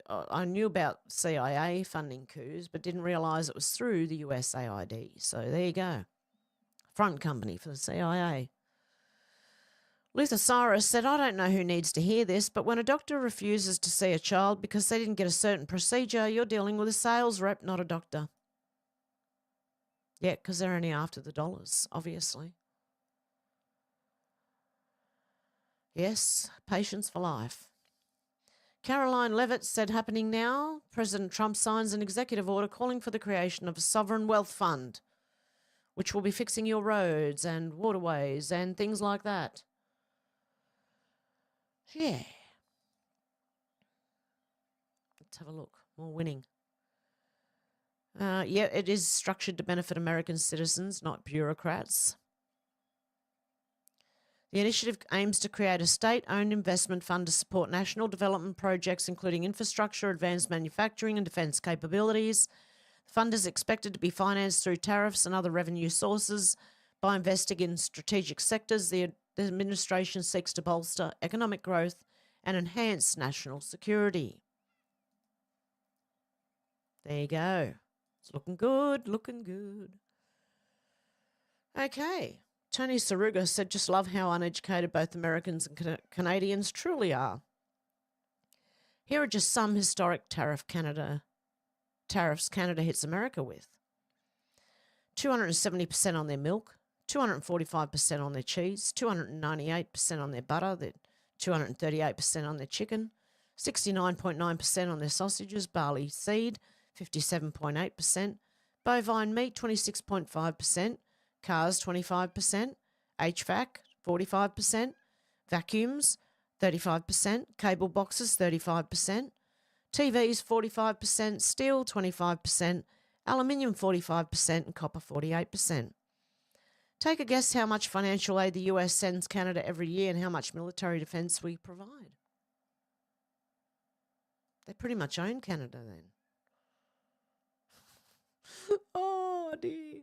I knew about CIA funding coups, but didn't realise it was through the USAID. So there you go. Front company for the CIA. Luthosaurus said, I don't know who needs to hear this, but when a doctor refuses to see a child because they didn't get a certain procedure, you're dealing with a sales rep, not a doctor. Yeah, because they're only after the dollars, obviously. Yes, patience for life. Caroline Levitt said, happening now, President Trump signs an executive order calling for the creation of a sovereign wealth fund, which will be fixing your roads and waterways and things like that. Yeah. Let's have a look. More winning. Yeah, it is structured to benefit American citizens, not bureaucrats. The initiative aims to create a state-owned investment fund to support national development projects, including infrastructure, advanced manufacturing, and defence capabilities. The fund is expected to be financed through tariffs and other revenue sources by investing in strategic sectors. The administration seeks to bolster economic growth and enhance national security. There you go. It's looking good, looking good. Okay. Tony Saruga said, just love how uneducated both Americans and Canadians truly are. Here are just some historic tariffs Canada hits America with. 270% on their milk, 245% on their cheese, 298% on their butter, 238% on their chicken, 69.9% on their sausages, barley seed, 57.8%, bovine meat, 26.5%, cars, 25%, HVAC, 45%, vacuums, 35%, cable boxes, 35%, TVs, 45%, steel, 25%, aluminium, 45%, and copper, 48%. Take a guess how much financial aid the US sends Canada every year and how much military defence we provide. They pretty much own Canada then. Oh, dear.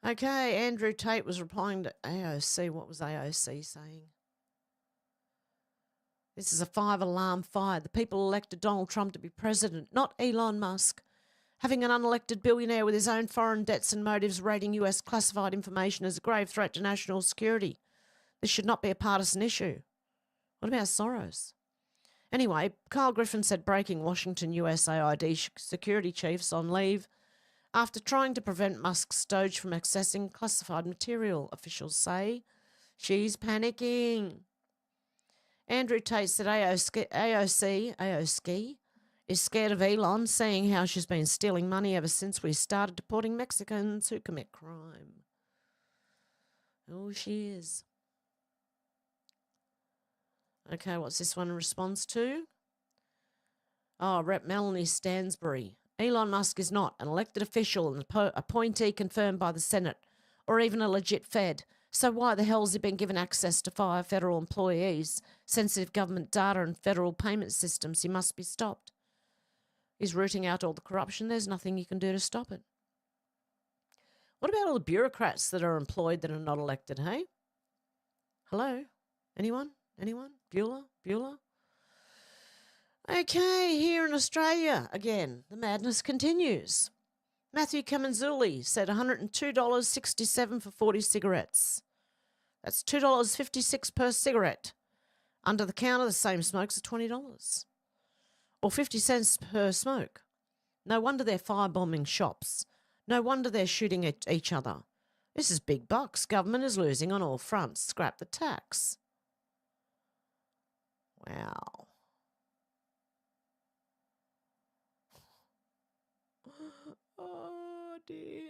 Okay, Andrew Tate was replying to AOC. What was AOC saying? This is a 5-alarm fire. The people elected Donald Trump to be president, not Elon Musk. Having an unelected billionaire with his own foreign debts and motives raiding US classified information is a grave threat to national security. This should not be a partisan issue. What about Soros? Anyway, Kyle Griffin said breaking Washington USAID security chiefs on leave after trying to prevent Musk's Doge from accessing classified material. Officials say she's panicking. Andrew Tate said AOC is scared of Elon, seeing how she's been stealing money ever since we started deporting Mexicans who commit crime. Oh, she is. Okay, what's this one in response to? Oh, Rep. Melanie Stansbury. Elon Musk is not an elected official and appointee confirmed by the Senate or even a legit Fed. So why the hell has he been given access to fire federal employees, sensitive government data and federal payment systems? He must be stopped. He's rooting out all the corruption. There's nothing you can do to stop it. What about all the bureaucrats that are employed that are not elected, hey? Hello? Anyone? Anyone? Bueller? Okay, here in Australia, again, the madness continues. Matthew Kamanzuli said $102.67 for 40 cigarettes. That's $2.56 per cigarette. Under the counter, the same smokes are $20. Or 50 cents per smoke. No wonder they're firebombing shops. No wonder they're shooting at each other. This is big bucks. Government is losing on all fronts. Scrap the tax. Wow. Oh dear.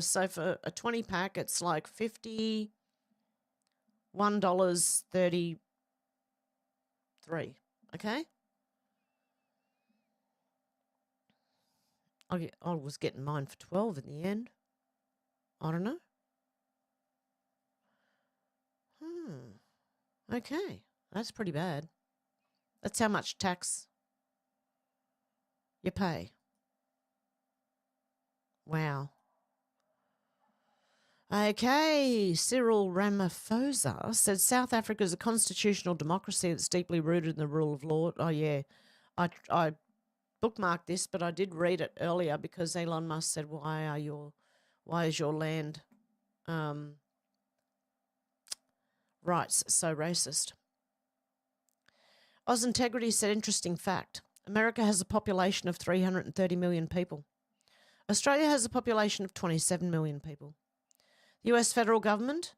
So for a 20 pack, it's like $51.33. Okay. I was getting mine for 12 in the end. I don't know. Okay. That's pretty bad. That's how much tax you pay. Wow. Okay, Cyril Ramaphosa said South Africa is a constitutional democracy that's deeply rooted in the rule of law. Oh, yeah. I bookmarked this, but I did read it earlier because Elon Musk said, why is your land rights so racist? Oz Integrity said, interesting fact. America has a population of 330 million people. Australia has a population of 27 million people. The US federal government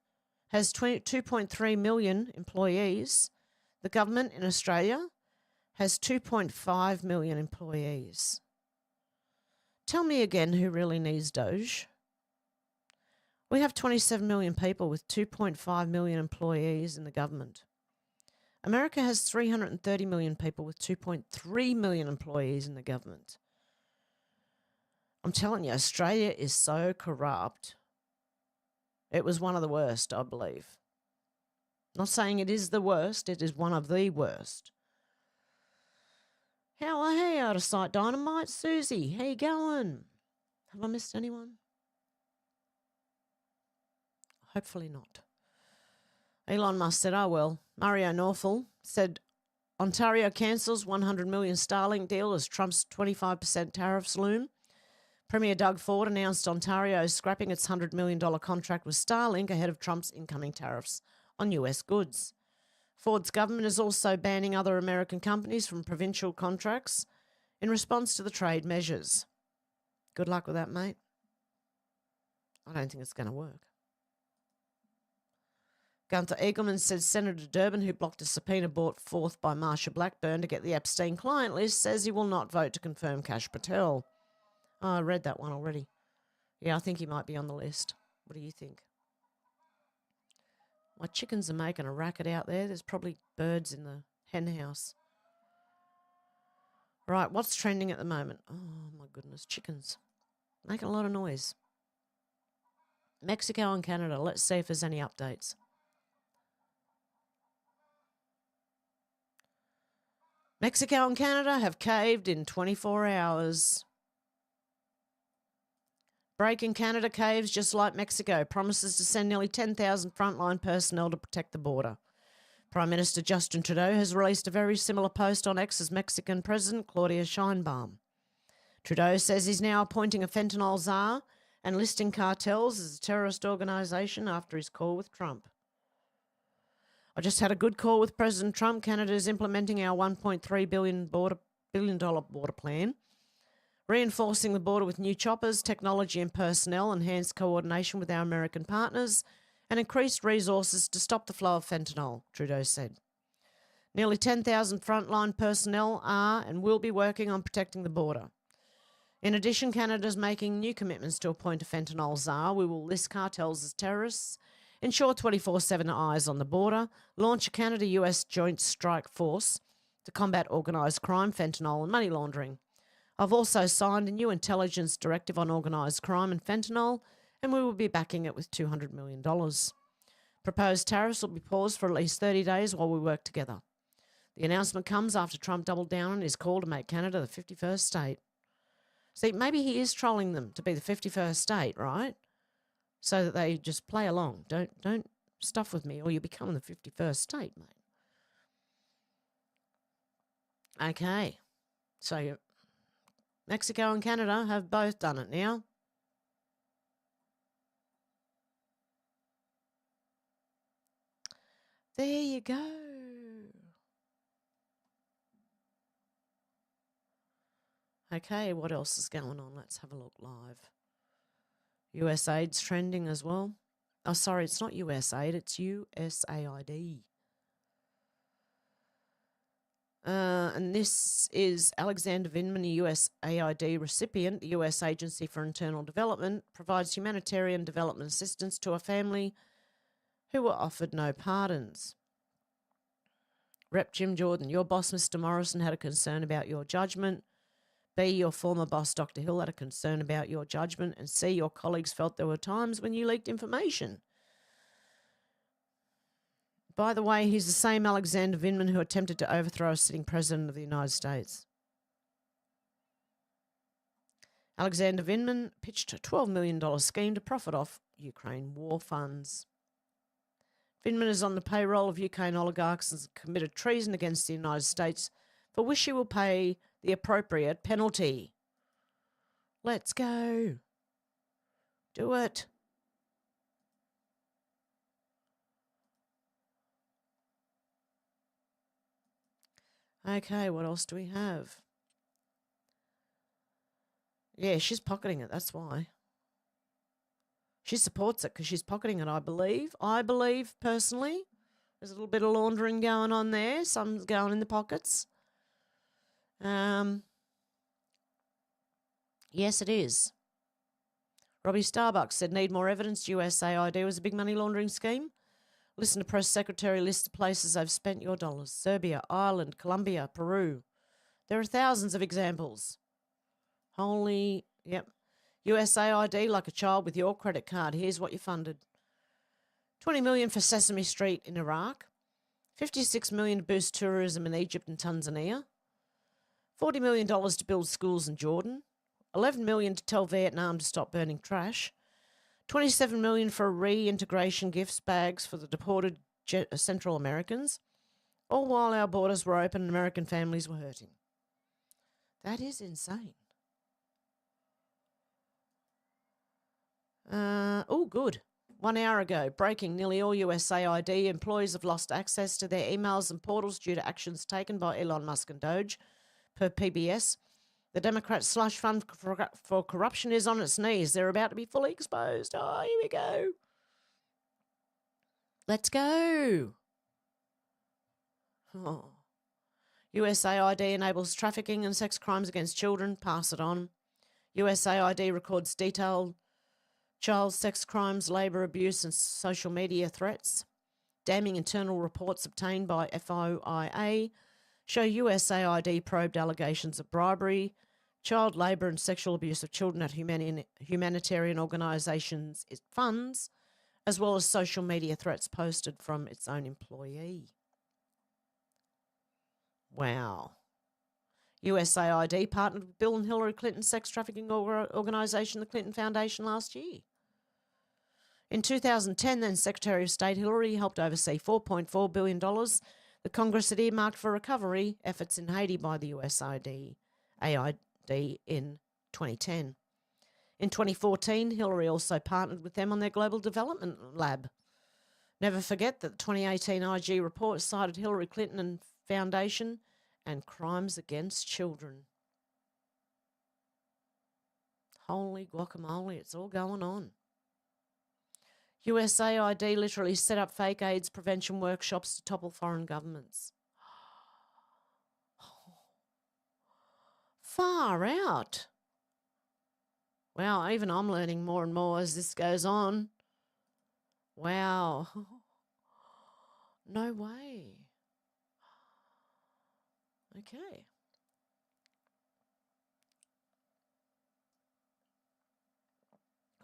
has 2.3 million employees. The government in Australia has 2.5 million employees. Tell me again who really needs Doge. We have 27 million people with 2.5 million employees in the government. America has 330 million people with 2.3 million employees in the government. I'm telling you, Australia is so corrupt. It was one of the worst, I believe. Not saying it is the worst, it is one of the worst. Hey, out of sight dynamite. Susie, how you going? Have I missed anyone? Hopefully not. Elon Musk said, oh well. Mario Northall said, Ontario cancels $100 million Starlink deal as Trump's 25% tariffs loom. Premier Doug Ford announced Ontario is scrapping its $100 million contract with Starlink ahead of Trump's incoming tariffs on US goods. Ford's government is also banning other American companies from provincial contracts in response to the trade measures. Good luck with that, mate. I don't think it's going to work. Gunther Eagleman said Senator Durbin, who blocked a subpoena brought forth by Marsha Blackburn to get the Epstein client list, says he will not vote to confirm Kash Patel. Oh, I read that one already. Yeah, I think he might be on the list. What do you think? My chickens are making a racket out there. There's probably birds in the hen house. Right, what's trending at the moment? Oh, my goodness, chickens. Making a lot of noise. Mexico and Canada. Let's see if there's any updates. Mexico and Canada have caved in 24 hours. Break in Canada caves just like Mexico. Promises to send nearly 10,000 frontline personnel to protect the border. Prime Minister Justin Trudeau has released a very similar post on X as Mexican President Claudia Sheinbaum. Trudeau says he's now appointing a fentanyl czar and listing cartels as a terrorist organisation after his call with Trump. I just had a good call with President Trump. Canada is implementing our $1.3 billion border plan, reinforcing the border with new choppers, technology and personnel, enhanced coordination with our American partners, and increased resources to stop the flow of fentanyl, Trudeau said. Nearly 10,000 frontline personnel are and will be working on protecting the border. In addition, Canada is making new commitments to appoint a fentanyl czar. We will list cartels as terrorists, ensure 24/7 eyes on the border, launch a Canada-US joint strike force to combat organised crime, fentanyl and money laundering. I've also signed a new intelligence directive on organised crime and fentanyl, and we will be backing it with $200 million. Proposed tariffs will be paused for at least 30 days while we work together. The announcement comes after Trump doubled down on his call to make Canada the 51st state. See, maybe he is trolling them to be the 51st state, right? So that they just play along. Don't stuff with me or you become the 51st state, mate. Okay. So Mexico and Canada have both done it now. There you go. Okay, what else is going on? Let's have a look live. USAID's trending as well. Oh, sorry, it's not USAID, it's USAID. And this is Alexander Vindman, a USAID recipient. The US Agency for Internal Development provides humanitarian development assistance to a family who were offered no pardons. Rep Jim Jordan, your boss, Mr. Morrison, had a concern about your judgment. B, your former boss, Dr. Hill, had a concern about your judgment. And C, your colleagues felt there were times when you leaked information. By the way, he's the same Alexander Vindman who attempted to overthrow a sitting president of the United States. Alexander Vindman pitched a $12 million scheme to profit off Ukraine war funds. Vindman is on the payroll of Ukraine oligarchs and has committed treason against the United States, for which he will pay the appropriate penalty. Let's go. Do it. Okay, what else do we have? Yeah, she's pocketing it. That's why. She supports it because she's pocketing it, I believe. I believe, personally. There's a little bit of laundering going on there. Some's going in the pockets. Yes, it is. Robbie Starbucks said, need more evidence. USAID was a big money laundering scheme. Listen to Press Secretary list of places they've spent your dollars. Serbia, Ireland, Colombia, Peru. There are thousands of examples. Yep. USAID like a child with your credit card. Here's what you funded. $20 million for Sesame Street in Iraq. $56 million to boost tourism in Egypt and Tanzania. $40 million to build schools in Jordan. $11 million to tell Vietnam to stop burning trash. $27 million for reintegration gifts bags for the deported Central Americans, all while our borders were open and American families were hurting. That is insane. Good. 1 hour ago, breaking, nearly all USAID employees have lost access to their emails and portals due to actions taken by Elon Musk and Doge, per PBS. The Democrats' slush fund for corruption is on its knees. They're about to be fully exposed. Oh, here we go. Let's go. Oh. USAID enables trafficking and sex crimes against children. Pass it on. USAID records detailed child sex crimes, labour abuse and social media threats. Damning internal reports obtained by FOIA show USAID probed allegations of bribery, child labour and sexual abuse of children at humanitarian organisations' funds, as well as social media threats posted from its own employee. Wow. USAID partnered with Bill and Hillary Clinton's sex trafficking organisation, the Clinton Foundation, last year. In 2010, then Secretary of State Hillary helped oversee $4.4 billion the Congress had earmarked for recovery efforts in Haiti by the USAID in 2010. In 2014, Hillary also partnered with them on their Global Development Lab. Never forget that the 2018 IG report cited Hillary Clinton and Foundation and crimes against children. Holy guacamole, it's all going on. USAID literally set up fake AIDS prevention workshops to topple foreign governments. Far out. Wow, even I'm learning more and more as this goes on. Wow. No way. Okay.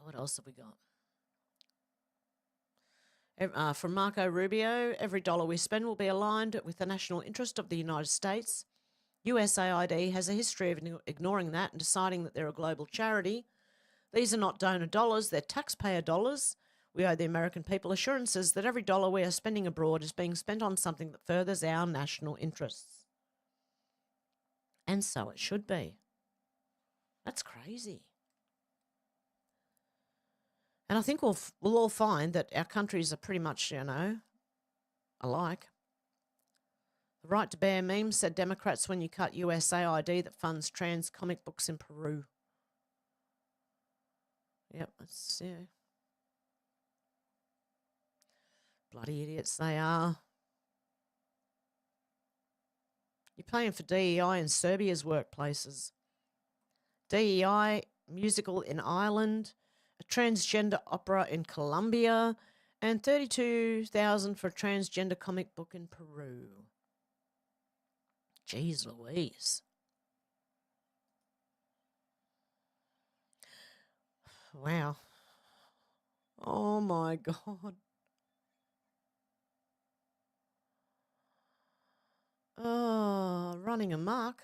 What else have we got? From Marco Rubio, every dollar we spend will be aligned with the national interest of the United States. USAID has a history of ignoring that and deciding that they're a global charity. These are not donor dollars, they're taxpayer dollars. We owe the American people assurances that every dollar we are spending abroad is being spent on something that furthers our national interests. And so it should be. That's crazy. And I think we'll all find that our countries are pretty much, alike. The right to bear memes said Democrats when you cut USAID that funds trans comic books in Peru. Yep, that's, yeah. Bloody idiots they are. You're paying for DEI in Serbia's workplaces. DEI musical in Ireland, a transgender opera in Colombia, and $32,000 for a transgender comic book in Peru. Jeez Louise. Wow. Oh my God. Oh, running amok.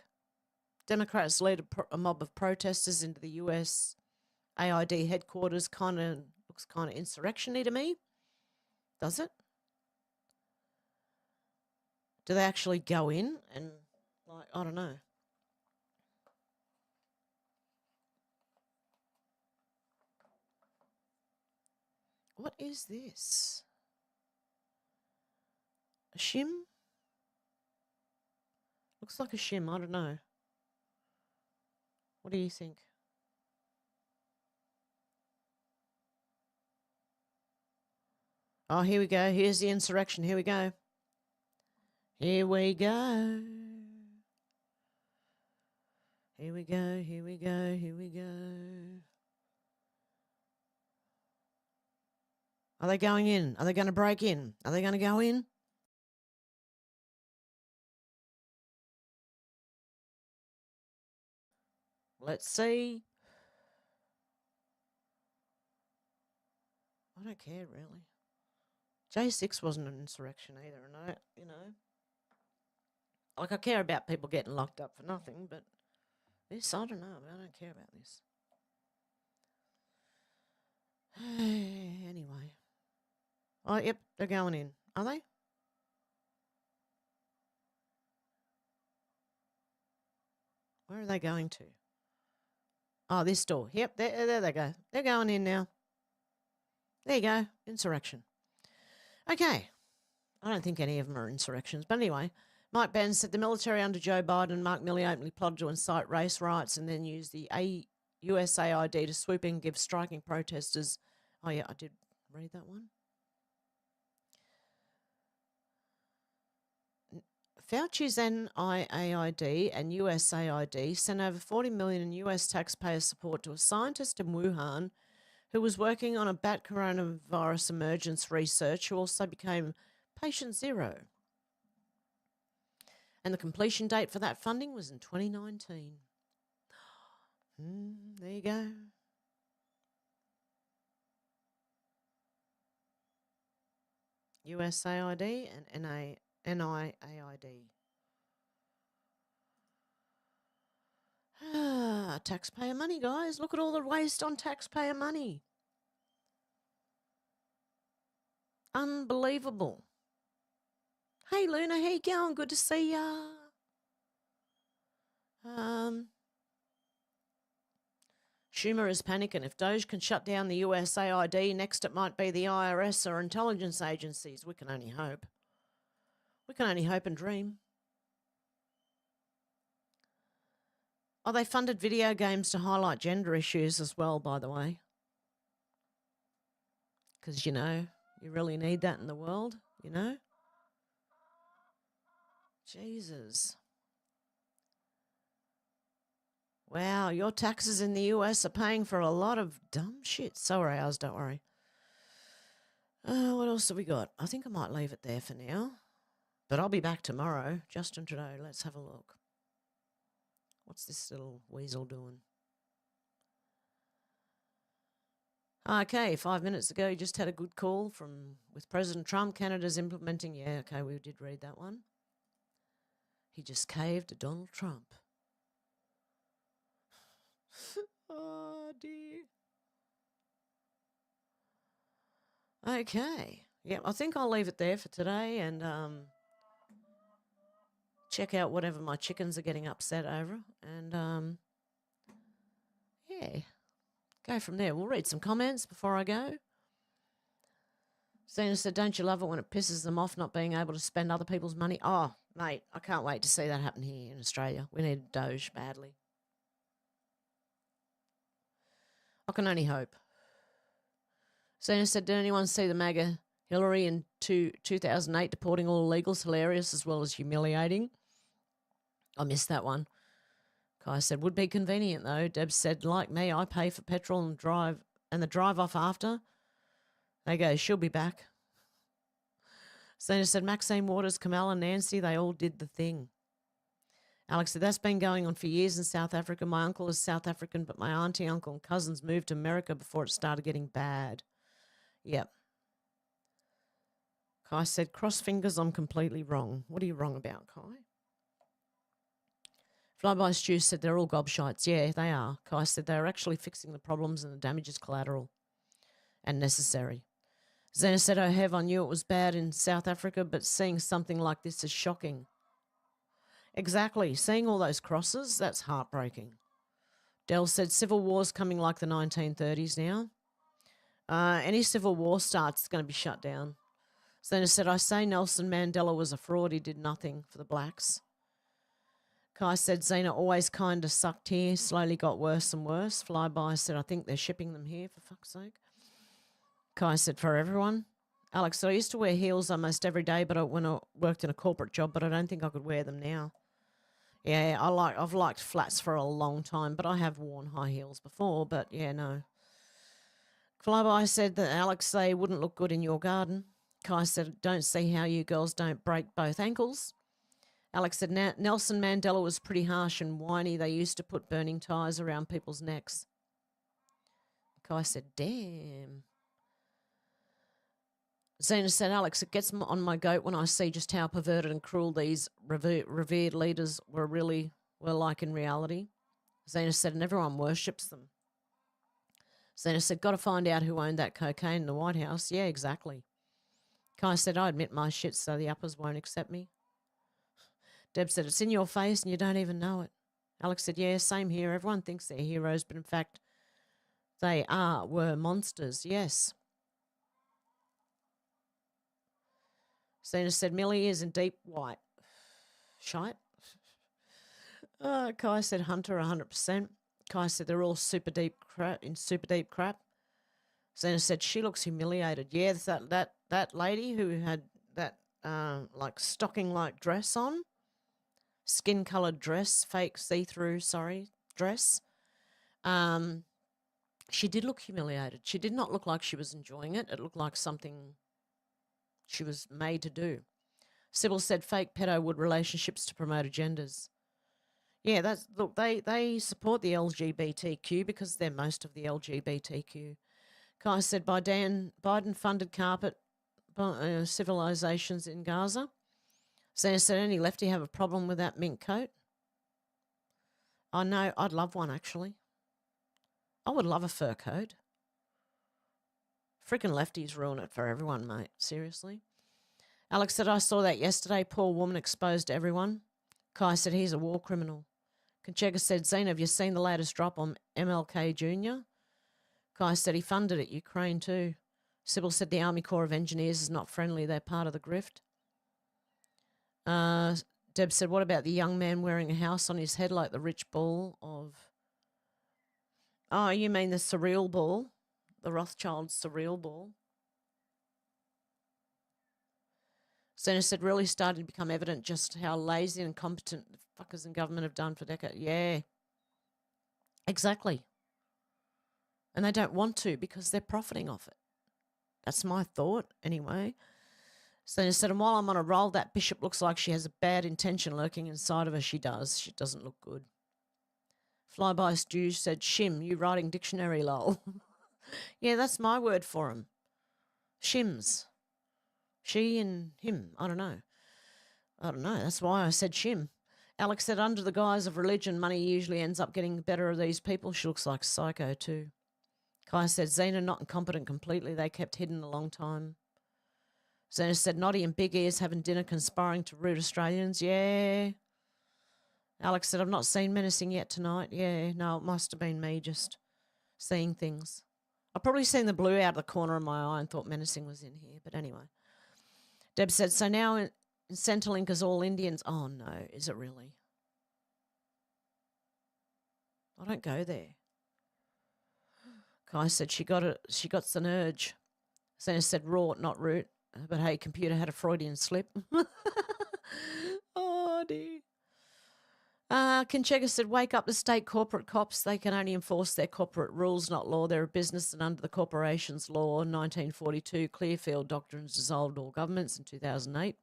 Democrats led a mob of protesters into the US AID headquarters. Looks kind of insurrection-y to me. Does it? Do they actually go in and, I don't know. What is this? A shim? Looks like a shim, I don't know. What do you think? Oh, here we go. Here's the insurrection. Here we go. Here we go. Here we go. Here we go. Here we go. Are they going in? Are they going to break in? Are they going to go in? Let's see. I don't care, really. J6 wasn't an insurrection either, and like I care about people getting locked up for nothing, but this, I don't know. I don't care about this. Anyway. Oh, yep, they're going in. Are they? Where are they going to? Oh, this door. Yep, there they go. They're going in now. There you go. Insurrection. Okay. I don't think any of them are insurrections. But anyway, Mike Benn said the military under Joe Biden and Mark Milley openly plotted to incite race riots and then use the USAID to swoop in and give striking protesters. Oh, yeah, I did read that one. Fauci's NIAID and USAID sent over $40 million in US taxpayer support to a scientist in Wuhan who was working on a bat coronavirus emergence research who also became patient zero. And the completion date for that funding was in 2019. There you go. USAID and NIAID. Taxpayer money, guys. Look at all the waste on taxpayer money. Unbelievable. Hey, Luna, how you going? Good to see ya. Schumer is panicking. If Doge can shut down the USAID, next it might be the IRS or intelligence agencies. We can only hope. We can only hope and dream. Oh, they funded video games to highlight gender issues as well, by the way. Because, you really need that in the world, Jesus. Wow, your taxes in the US are paying for a lot of dumb shit. So are ours, don't worry. What else have we got? I think I might leave it there for now. But I'll be back tomorrow. Justin Trudeau, let's have a look. What's this little weasel doing? Okay, 5 minutes ago, you just had a good call with President Trump. Canada's implementing. Yeah, okay, we did read that one. He just caved to Donald Trump. Oh, dear. Okay. Yeah, I think I'll leave it there for today and check out whatever my chickens are getting upset over. And, yeah, go from there. We'll read some comments before I go. Zena said, don't you love it when it pisses them off not being able to spend other people's money? Oh, mate, I can't wait to see that happen here in Australia. We need Doge badly. I can only hope. Zena said, did anyone see the MAGA Hillary in 2008 deporting all illegals? Hilarious as well as humiliating. I missed that one. Kai said, would be convenient though. Deb said, like me, I pay for petrol and the drive off after. There you go, she'll be back. Zena said, Maxine Waters, Kamala, Nancy, they all did the thing. Alex said, that's been going on for years in South Africa. My uncle is South African, but my auntie, uncle, and cousins moved to America before it started getting bad. Yep. Kai said, cross fingers, I'm completely wrong. What are you wrong about, Kai? Flyby Stew said, they're all gobshites. Yeah, they are. Kai said, they're actually fixing the problems and the damage is collateral and necessary. Zena said, oh, Hev, I knew it was bad in South Africa, but seeing something like this is shocking. Exactly. Seeing all those crosses, that's heartbreaking. Dell said, civil war's coming like the 1930s now. Any civil war starts, it's going to be shut down. Zena said, I say Nelson Mandela was a fraud. He did nothing for the blacks. Kai said, Zena always kind of sucked here, slowly got worse and worse. Flyby said, I think they're shipping them here, for fuck's sake. Kai said, for everyone. Alex said, I used to wear heels almost every day, but when I worked in a corporate job, but I don't think I could wear them now. Yeah, I've liked flats for a long time, but I have worn high heels before, but yeah, no. Flyby said that Alex, they wouldn't look good in your garden. Kai said, don't see how you girls don't break both ankles. Alex said, Nelson Mandela was pretty harsh and whiny. They used to put burning ties around people's necks. Kai said, damn. Zena said, Alex, it gets on my goat when I see just how perverted and cruel these revered leaders were like in reality. Zena said, and everyone worships them. Zena said, got to find out who owned that cocaine in the White House. Yeah, exactly. Kai said, I admit my shit so the uppers won't accept me. Deb said, it's in your face and you don't even know it. Alex said, yeah, same here. Everyone thinks they're heroes, but in fact, they were monsters. Yes. Zena said, Millie is in deep white. Shite. Kai said, Hunter, 100%. Kai said, they're all super deep crap. Zena said, she looks humiliated. Yeah, that lady who had that like stocking-like dress on, skin-coloured dress, fake see-through, dress. She did look humiliated. She did not look like she was enjoying it. It looked like something she was made to do. Sybil said fake pedo-wood relationships to promote agendas. Yeah, they support the LGBTQ because they're most of the LGBTQ. Kai said Biden funded carpet civilizations in Gaza. Zena said, any lefty have a problem with that mink coat? I know, I'd love one actually. I would love a fur coat. Freaking lefties ruin it for everyone, mate. Seriously. Alex said, I saw that yesterday. Poor woman exposed to everyone. Kai said, he's a war criminal. Conchega said, Zena, have you seen the latest drop on MLK Jr.? Kai said he funded it, Ukraine too. Sybil said the Army Corps of Engineers is not friendly. They're part of the grift. Deb said, what about the young man wearing a house on his head like the rich ball of... Oh, you mean the surreal ball? The Rothschild's surreal ball? Zena said, really started to become evident just how lazy and incompetent the fuckers in government have done for decades. Yeah. Exactly. And they don't want to because they're profiting off it. That's my thought, anyway. Zena said, and while I'm on a roll, that bishop looks like she has a bad intention lurking inside of her. She does. She doesn't look good. Flyby Stew said, shim, you writing dictionary, lol. Yeah, that's my word for him. Shims. She and him. I don't know. That's why I said shim. Alex said, under the guise of religion, money usually ends up getting the better of these people. She looks like psycho too. Kai said, Zena not incompetent completely. They kept hidden a long time. Zena said, Noddy and Big Ears having dinner conspiring to root Australians. Yeah. Alex said, I've not seen Menacing yet tonight. Yeah, no, it must have been me just seeing things. I've probably seen the blue out of the corner of my eye and thought Menacing was in here. But anyway. Deb said, so now in Centrelink is all Indians. Oh, no, is it really? I don't go there. Kai said she got an urge. Zena said raw, not root. But hey, computer had a Freudian slip. Oh, dear. Conchega said, wake up the state corporate cops. They can only enforce their corporate rules, not law. They're a business, and under the Corporations Law 1942, Clearfield Doctrines dissolved all governments in 2008.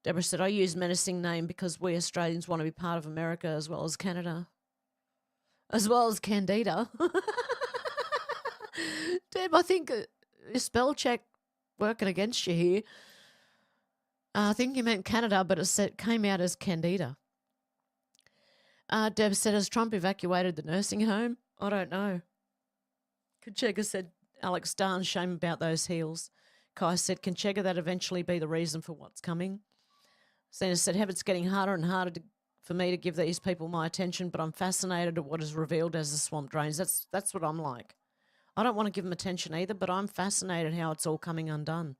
Deborah said, I use menacing name because we Australians want to be part of America as well as Canada. As well as Candida. Deb, I think your spell check working against you here. I think you meant Canada, but it came out as Candida. Deb said, has Trump evacuated the nursing home? I don't know. Conchega said, Alex, darn shame about those heels. Kai said, Conchega, that eventually be the reason for what's coming. Zena said, it's getting harder and harder for me to give these people my attention, but I'm fascinated at what is revealed as the swamp drains. That's what I'm like. I don't want to give them attention either, but I'm fascinated how it's all coming undone.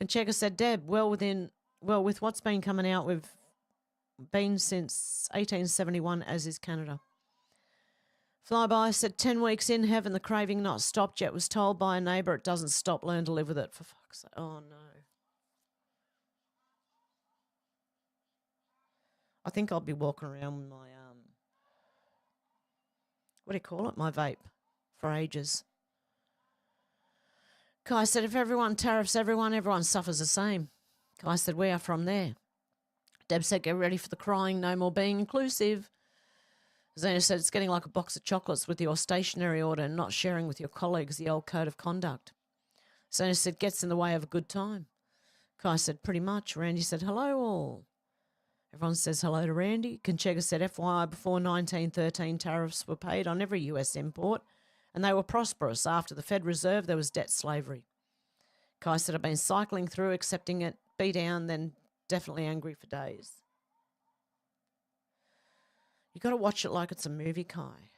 Conchega said, Deb, with what's been coming out, we've been since 1871, as is Canada. Flyby said 10 weeks in, having the craving not stopped yet. Was told by a neighbour it doesn't stop. Learn to live with it. For fuck's sake. Oh, no. I think I'll be walking around with my, what do you call it? My vape for ages. Kai said, if everyone tariffs everyone, everyone suffers the same. Kai said, we are from there. Deb said, get ready for the crying, no more being inclusive. Zena said, it's getting like a box of chocolates with your stationery order and not sharing with your colleagues the old code of conduct. Zena said, gets in the way of a good time. Kai said, pretty much. Randy said, hello all. Everyone says hello to Randy. Conchega said, FYI, before 1913, tariffs were paid on every US import, and they were prosperous. After the Fed Reserve, there was debt slavery. Kai said, I've been cycling through, accepting it, be down, then definitely angry for days. You got to watch it like it's a movie, Kai,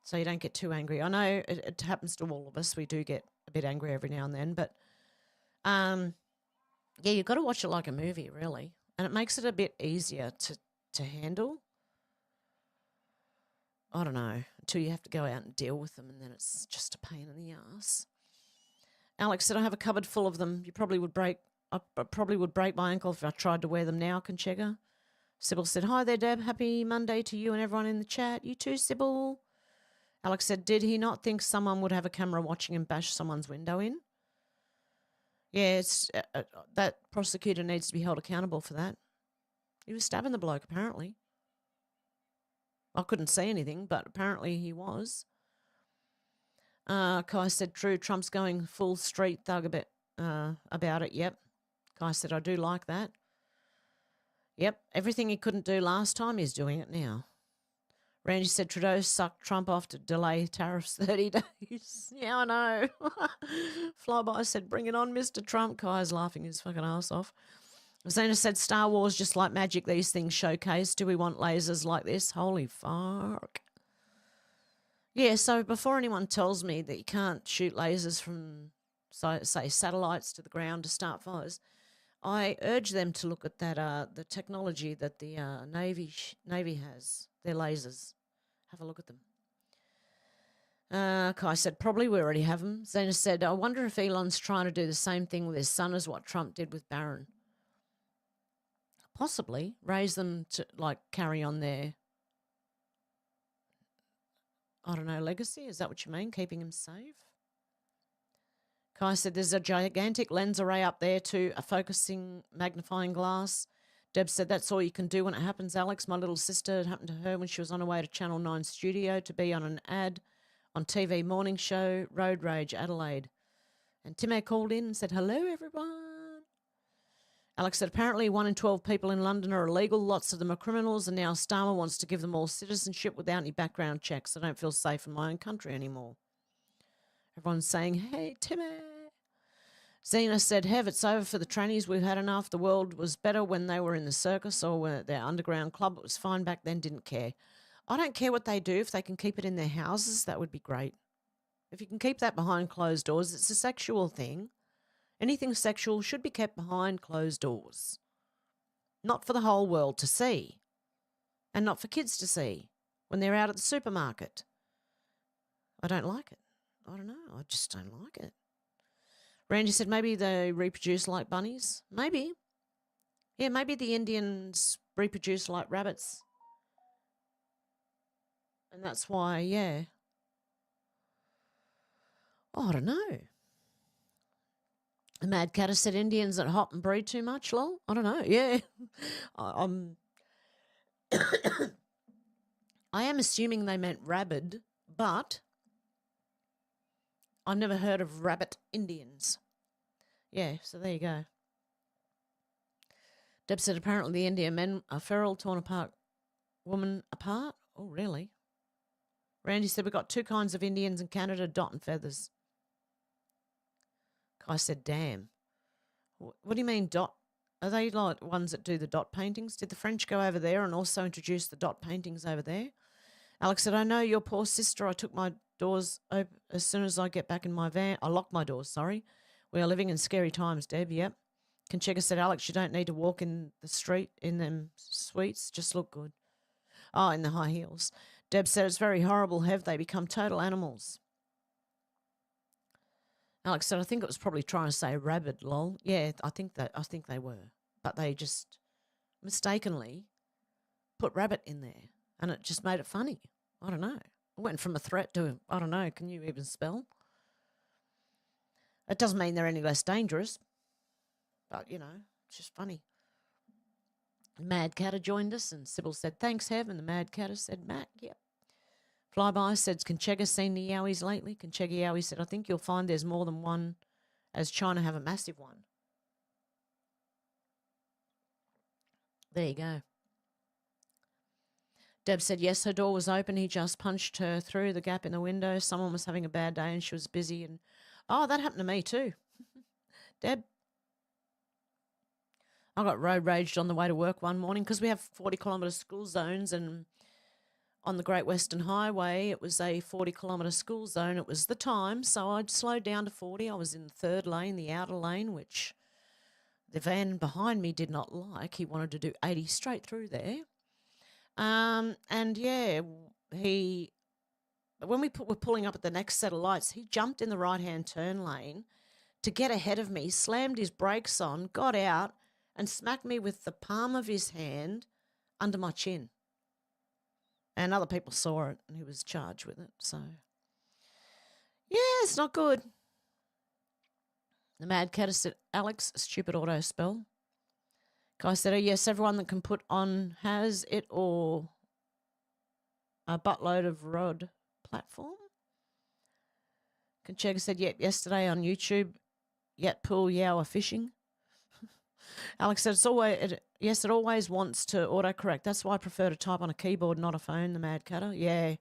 so you don't get too angry. I know it happens to all of us. We do get a bit angry every now and then, but yeah, you've got to watch it like a movie, really, and it makes it a bit easier to handle. I don't know, until you have to go out and deal with them, and then it's just a pain in the ass. Alex said, I have a cupboard full of them. I probably would break my ankle if I tried to wear them now, Conchega. Sybil said, hi there, Deb. Happy Monday to you and everyone in the chat. You too, Sybil. Alex said, did he not think someone would have a camera watching and bash someone's window in? Yeah, it's that prosecutor needs to be held accountable for that. He was stabbing the bloke, apparently. I couldn't see anything, but apparently he was. Kai said, true, Trump's going full street thug about it, yep. Kai said, I do like that. Yep, everything he couldn't do last time, he's doing it now. Randy said, Trudeau sucked Trump off to delay tariffs 30 days. Yeah, I know. Flyby said, bring it on, Mr. Trump. Kai's laughing his fucking ass off. Zena said, Star Wars, just like magic, these things showcase. Do we want lasers like this? Holy fuck. Yeah, so before anyone tells me that you can't shoot lasers from, say, satellites to the ground to start fires, I urge them to look at that the technology that the Navy has, their lasers. Have a look at them. Kai said, probably we already have them. Zena said, I wonder if Elon's trying to do the same thing with his son as what Trump did with Barron. Possibly. Raise them to, like, carry on their, I don't know, legacy? Is that what you mean? Keeping him safe? Kai said, there's a gigantic lens array up there too, a focusing magnifying glass. Deb said, that's all you can do when it happens, Alex. My little sister, it happened to her when she was on her way to Channel 9 studio to be on an ad on TV morning show, Road Rage, Adelaide. And Timmy called in and said, hello, everyone. Alex said, apparently 1 in 12 people in London are illegal. Lots of them are criminals, and now Starmer wants to give them all citizenship without any background checks. I don't feel safe in my own country anymore. Everyone's saying, hey, Timmy. Zena said, Hev, it's over for the trannies. We've had enough. The world was better when they were in the circus or their underground club. It was fine back then, didn't care. I don't care what they do. If they can keep it in their houses, that would be great. If you can keep that behind closed doors, it's a sexual thing. Anything sexual should be kept behind closed doors. Not for the whole world to see. And not for kids to see when they're out at the supermarket. I don't like it. I don't know. I just don't like it. Randy said maybe they reproduce like bunnies. Maybe. Yeah, maybe the Indians reproduce like rabbits. And that's why, yeah. Oh, I don't know. The Mad Catter said Indians that hop and breed too much, lol. I don't know. Yeah. I am assuming they meant rabid, but I've never heard of rabbit Indians. Yeah, so there you go. Deb said apparently the Indian men are feral, torn apart, woman apart. Oh, really? Randy said we've got two kinds of Indians in Canada, dot and feathers. I said, damn. What do you mean dot? Are they like ones that do the dot paintings? Did the French go over there and also introduce the dot paintings over there? Alex said, I know your poor sister. I took my doors open as soon as I get back in my van. I locked my doors, sorry. We are living in scary times, Deb, yep. Conchega said, Alex, you don't need to walk in the street in them sweets. Just look good. Oh, in the high heels. Deb said, it's very horrible, Hev. They become total animals. Alex said, I think it was probably trying to say rabid, lol. Yeah, I think they were. But they just mistakenly put rabbit in there. And it just made it funny. I don't know. It went from a threat to, I don't know, can you even spell? It doesn't mean they're any less dangerous. But, you know, it's just funny. Mad Catter joined us, and Sybil said, thanks, Hev. And the Mad Catter said, Matt, yep. Flyby said, Conchega seen the Yowies lately? Conchega Yowie said, I think you'll find there's more than one, as China have a massive one. There you go. Deb said, yes, her door was open. He just punched her through the gap in the window. Someone was having a bad day and she was busy. And, oh, that happened to me too. Deb, I got road raged on the way to work one morning because we have 40-kilometre school zones, and on the Great Western Highway, it was a 40-kilometre school zone. It was the time, so I'd slowed down to 40. I was in the third lane, the outer lane, which the van behind me did not like. He wanted to do 80 straight through there. And, yeah, when we were pulling up at the next set of lights, he jumped in the right-hand turn lane to get ahead of me, slammed his brakes on, got out, and smacked me with the palm of his hand under my chin. And other people saw it, and he was charged with it. So, yeah, it's not good. The Mad Catter said, Alex, stupid auto spell. Kai said, oh, yes, everyone that can put on has it or a buttload of rod platform. Conchega said, yep, yesterday on YouTube, yet pool yower fishing. Alex said, it always wants to autocorrect. That's why I prefer to type on a keyboard, not a phone, the Mad Catter. Yeah.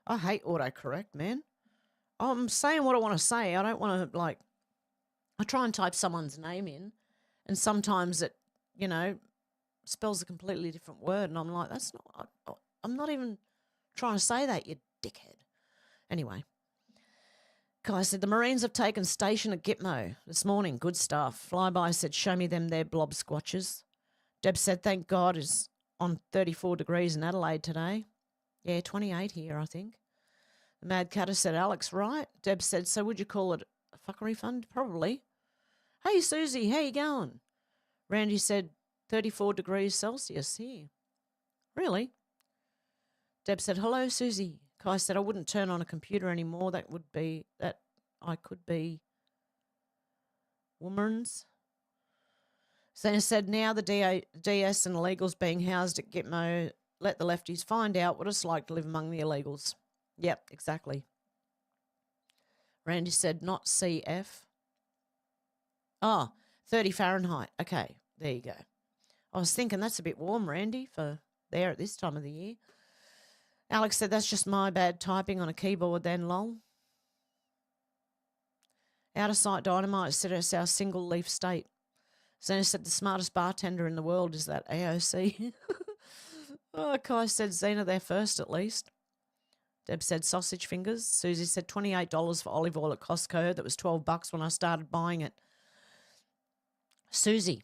I hate autocorrect, man. I'm saying what I want to say. I don't want to, I try and type someone's name in, and sometimes it, you know, spells a completely different word, and I'm like, I'm not even trying to say that, you dickhead. Anyway. Kai said, the Marines have taken station at Gitmo this morning. Good stuff. Flyby said, show me them there blob squatches. Deb said, thank God it's on 34 degrees in Adelaide today. Yeah, 28 here, I think. The Mad Catter said, Alex, right? Deb said, so would you call it a fuckery fund? Probably. Hey, Susie, how you going? Randy said, 34 degrees Celsius here. Really? Deb said, hello, Susie. Kai said, I wouldn't turn on a computer anymore. That I could be woman's. Zena said, now the DS and illegals being housed at Gitmo, let the lefties find out what it's like to live among the illegals. Yep, exactly. Randy said, not CF. Oh, 30 Fahrenheit. Okay, there you go. I was thinking that's a bit warm, Randy, for there at this time of the year. Alex said, that's just my bad typing on a keyboard then, lol. Out of sight dynamite said it's our single leaf state. Zena said the smartest bartender in the world is that AOC. Oh, Kai said Zena there first at least. Deb said sausage fingers. Susie said $28 for olive oil at Costco. That was $12 when I started buying it. Susie,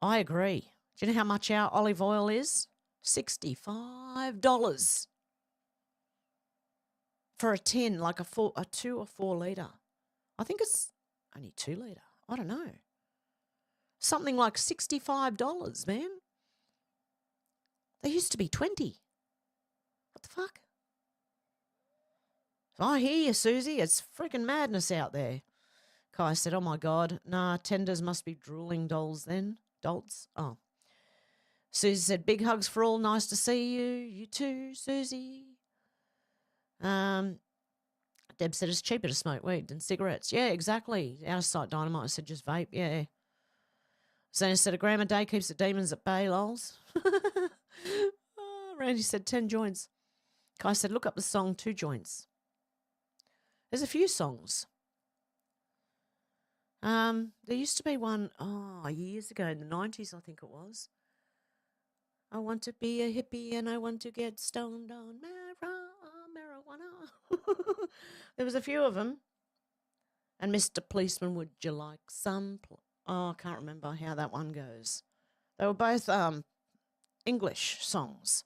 I agree. Do you know how much our olive oil is? $65 for a tin, like a 2 or 4 litre. I think it's only 2 litre. I don't know. Something like $65, man. They used to be 20. What the fuck? I hear you, Susie. It's freaking madness out there. Kai said, oh, my God. Nah, tenders must be drooling dolls then. Dolts. Oh. Susie said, big hugs for all. Nice to see you. You too, Susie. Deb said, it's cheaper to smoke weed than cigarettes. Yeah, exactly. Out of sight dynamite said, just vape. Yeah. Zena said, a gram a day keeps the demons at bay, lols. Oh, Randy said, 10 joints. Kai said, look up the song 2 joints. There's a few songs. There used to be one, years ago in the 90s, I think it was. I want to be a hippie and I want to get stoned on marijuana. There was a few of them. And Mr. Policeman, would you like some? I can't remember how that one goes. They were both English songs.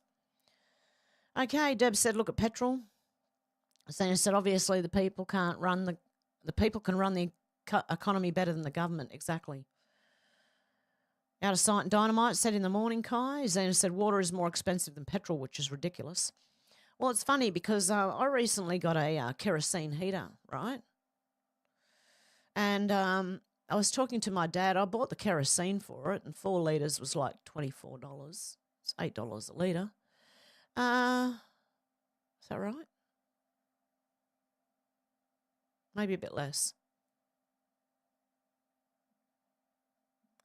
Okay, Deb said, look at petrol. Zena said, obviously the people can't run the people can run the economy better than the government. Exactly. Out of sight and dynamite said in the morning, Kai. Zena said, water is more expensive than petrol, which is ridiculous. Well, it's funny because I recently got a kerosene heater, right? And I was talking to my dad. I bought the kerosene for it, and 4 litres was like $24. It's $8 a litre. Is that right? Maybe a bit less.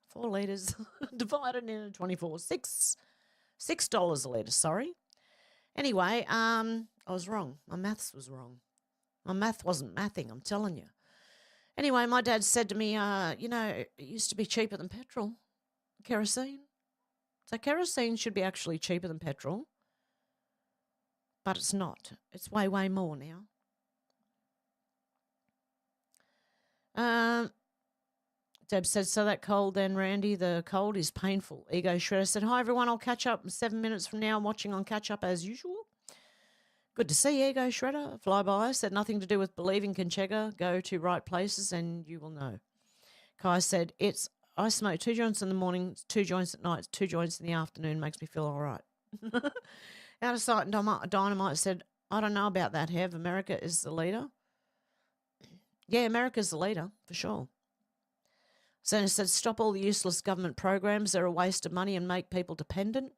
4 litres divided into 24. $6 a litre, sorry. Anyway, I was wrong. My maths was wrong. My math wasn't mathing, I'm telling you. Anyway, my dad said to me, it used to be cheaper than petrol, kerosene. So kerosene should be actually cheaper than petrol, but it's not. It's way, way more now. Deb said, so that cold then, Randy, the cold is painful. Ego Shredder said, hi, everyone. I'll catch up 7 minutes from now. I'm watching on catch up as usual. Good to see Ego Shredder. Flyby said, nothing to do with believing Conchega. Go to right places and you will know. Kai said, I smoke 2 joints in the morning, 2 joints at night, 2 joints in the afternoon. Makes me feel all right. Out of sight and dynamite said, I don't know about that, Hev. America is the leader. Yeah, America's the leader, for sure. Senator said, stop all the useless government programs. They're a waste of money and make people dependent.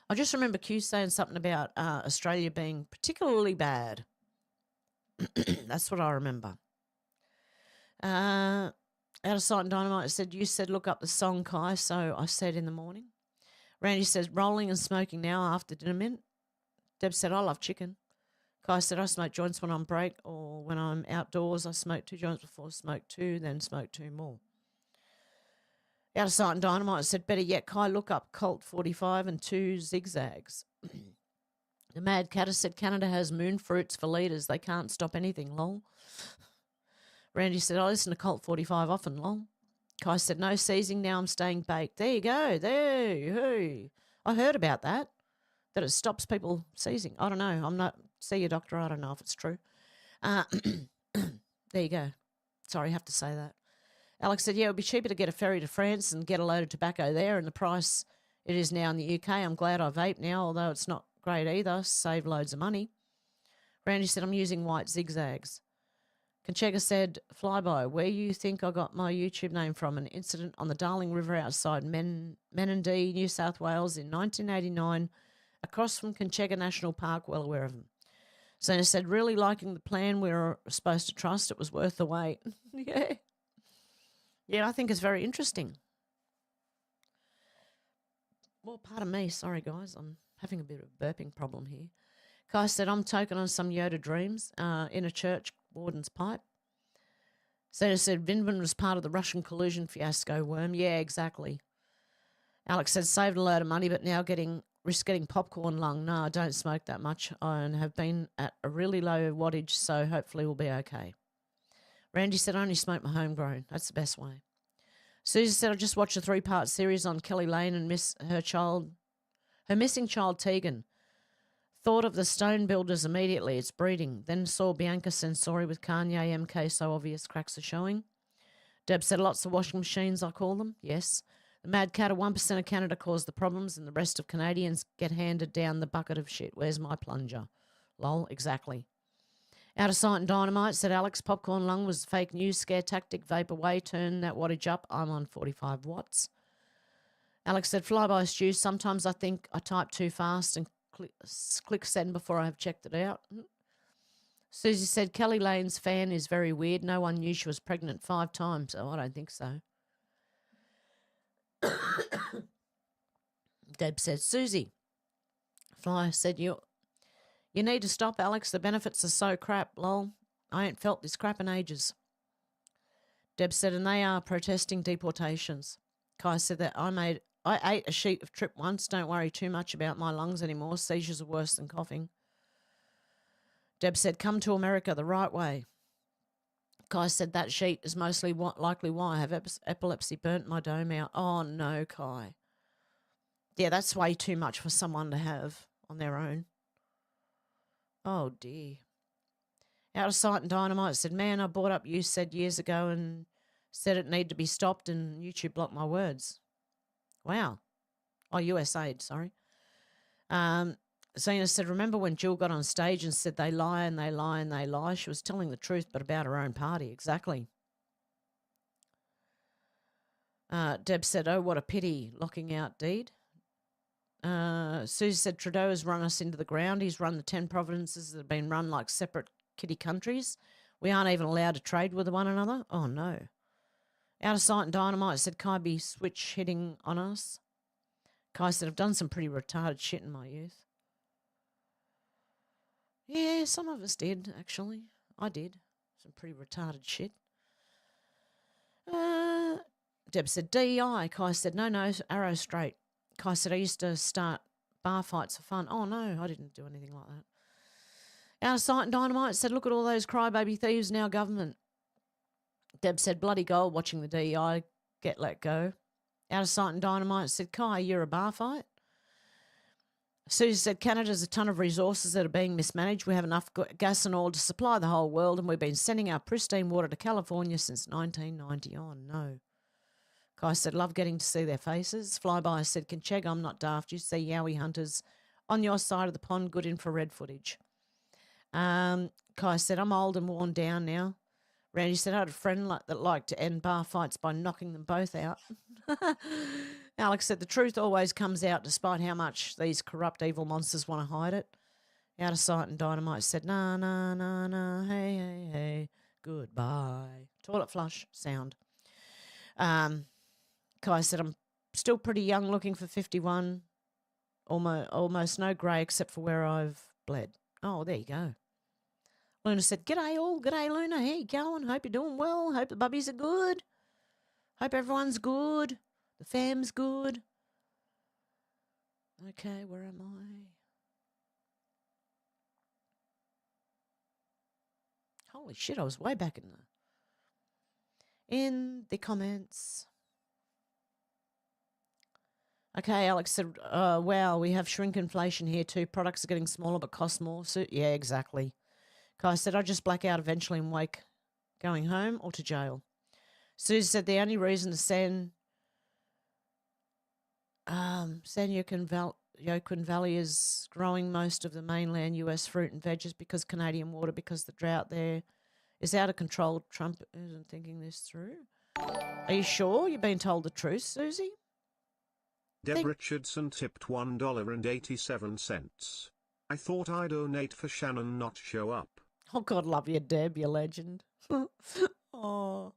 I just remember Q saying something about Australia being particularly bad. That's what I remember. Out of sight and dynamite said, you said look up the song, Kai, so I said in the morning. Randy says, rolling and smoking now after dinner mint. Deb said, I love chicken. Kai said, I smoke joints when I'm break or when I'm outdoors. I smoke 2 joints before smoke 2, then smoke 2 more. Out of sight and dynamite said, better yet, Kai, look up Colt 45 and 2 zigzags. The Mad Catter said, Canada has moon fruits for leaders. They can't stop anything, lol. Randy said, I listen to Colt 45 often, lol. Kai said, no seizing, now I'm staying baked. There you go, there. I heard about that it stops people seizing. I don't know. I'm not, see your doctor, I don't know if it's true. There you go. Sorry, I have to say that. Alex said, yeah, it would be cheaper to get a ferry to France and get a load of tobacco there, and the price it is now in the UK. I'm glad I vape now, although it's not great either. Save loads of money. Randy said, I'm using white zigzags. Conchega said, Flyby, where you think I got my YouTube name from? An incident on the Darling River outside Menindee, New South Wales in 1989, across from Conchega National Park, well aware of them. Zena said, really liking the plan we were supposed to trust. It was worth the wait. Yeah. Yeah, I think it's very interesting. Well, pardon me. Sorry, guys. I'm having a bit of a burping problem here. Kai said, I'm token on some Yoda dreams in a church warden's pipe. Zeta said, Vinman was part of the Russian collusion fiasco, Worm. Yeah, exactly. Alex said, saved a load of money, but now risk getting popcorn lung. No, I don't smoke that much and have been at a really low wattage, so hopefully we'll be okay. Randy said, I only smoke my homegrown. That's the best way. Susie said, I just watched a 3-part series on Kelly Lane and miss her missing child Tegan. Thought of the stone builders immediately. It's breeding. Then saw Bianca Sensori with Kanye MK, so obvious cracks are showing. Deb said, lots of washing machines, I call them. Yes. The Mad Cat of 1% of Canada caused the problems and the rest of Canadians get handed down the bucket of shit. Where's my plunger? Lol, exactly. Out of sight and dynamite, said Alex, popcorn lung was fake news, scare tactic, vape away, turn that wattage up. I'm on 45 watts. Alex said, flyby stew, sometimes I think I type too fast and click send before I have checked it out. Susie said, Kelly Lane's fan is very weird. No one knew she was pregnant 5 times. Oh, I don't think so. Deb said, Susie. Fly said, you need to stop, Alex. The benefits are so crap, lol. I ain't felt this crap in ages. Deb said, and they are protesting deportations. Kai said that I ate a sheet of trip once. Don't worry too much about my lungs anymore. Seizures are worse than coughing. Deb said, come to America the right way. Kai said that sheet is mostly likely why I have epilepsy, burnt my dome out. Oh, no, Kai. Yeah, that's way too much for someone to have. on their own. Oh, dear. Out of Sight and Dynamite said, man, I brought up You Said years ago and said it needed to be stopped and YouTube blocked my words. Wow. Oh, USAID, sorry. Zena said, remember when Jill got on stage and said they lie and they lie and they lie? She was telling the truth, but about her own party. Exactly. Deb said, oh, what a pity, locking out Deed. Susie said, Trudeau has run us into the ground. He's run the 10 provinces that have been run like separate kitty countries. We aren't even allowed to trade with one another. Oh, no. Out of Sight and Dynamite said, Kai be switch hitting on us. Kai said, I've done some pretty retarded shit in my youth. Yeah, some of us did, actually. I did. Some pretty retarded shit. Deb said, DEI. Kai said, no, arrow straight. Kai said, I used to start bar fights for fun. Oh, no, I didn't do anything like that. Out of Sight and Dynamite said, look at all those crybaby thieves in our government. Deb said, bloody gold watching the DEI get let go. Out of Sight and Dynamite said, Kai, you're a bar fight. Susie said, Canada's a ton of resources that are being mismanaged. We have enough gas and oil to supply the whole world, and we've been sending our pristine water to California since 1990. Oh, no. Kai said, love getting to see their faces. Flyby said, Kincheg, I'm not daft. You see yowie hunters on your side of the pond, good infrared footage. Kai said, I'm old and worn down now. Randy said, I had a friend that liked to end bar fights by knocking them both out. Alex said, the truth always comes out despite how much these corrupt evil monsters want to hide it. Out of Sight and Dynamite said, nah, hey, goodbye. Toilet flush sound. Kai said, I'm still pretty young, looking for 51. Almost no grey except for where I've bled. Oh, there you go. Luna said, g'day all. G'day, Luna. How you going? Hope you're doing well. Hope the bubbies are good. Hope everyone's good. The fam's good. Okay, where am I? Holy shit, I was way back in the comments. Okay, Alex said, wow, we have shrinkflation here too. Products are getting smaller but cost more. So, yeah, exactly. Kai said, I just black out eventually and wake going home or to jail. Susie said, the only reason to San Joaquin Valley is growing most of the mainland US fruit and veg is because Canadian water, because the drought there is out of control. Trump isn't thinking this through. Are you sure you've been told the truth, Susie? Deb Richardson tipped $1.87. I thought I'd donate for Shannon not show up. Oh, God, love you, Deb, you legend. Oh,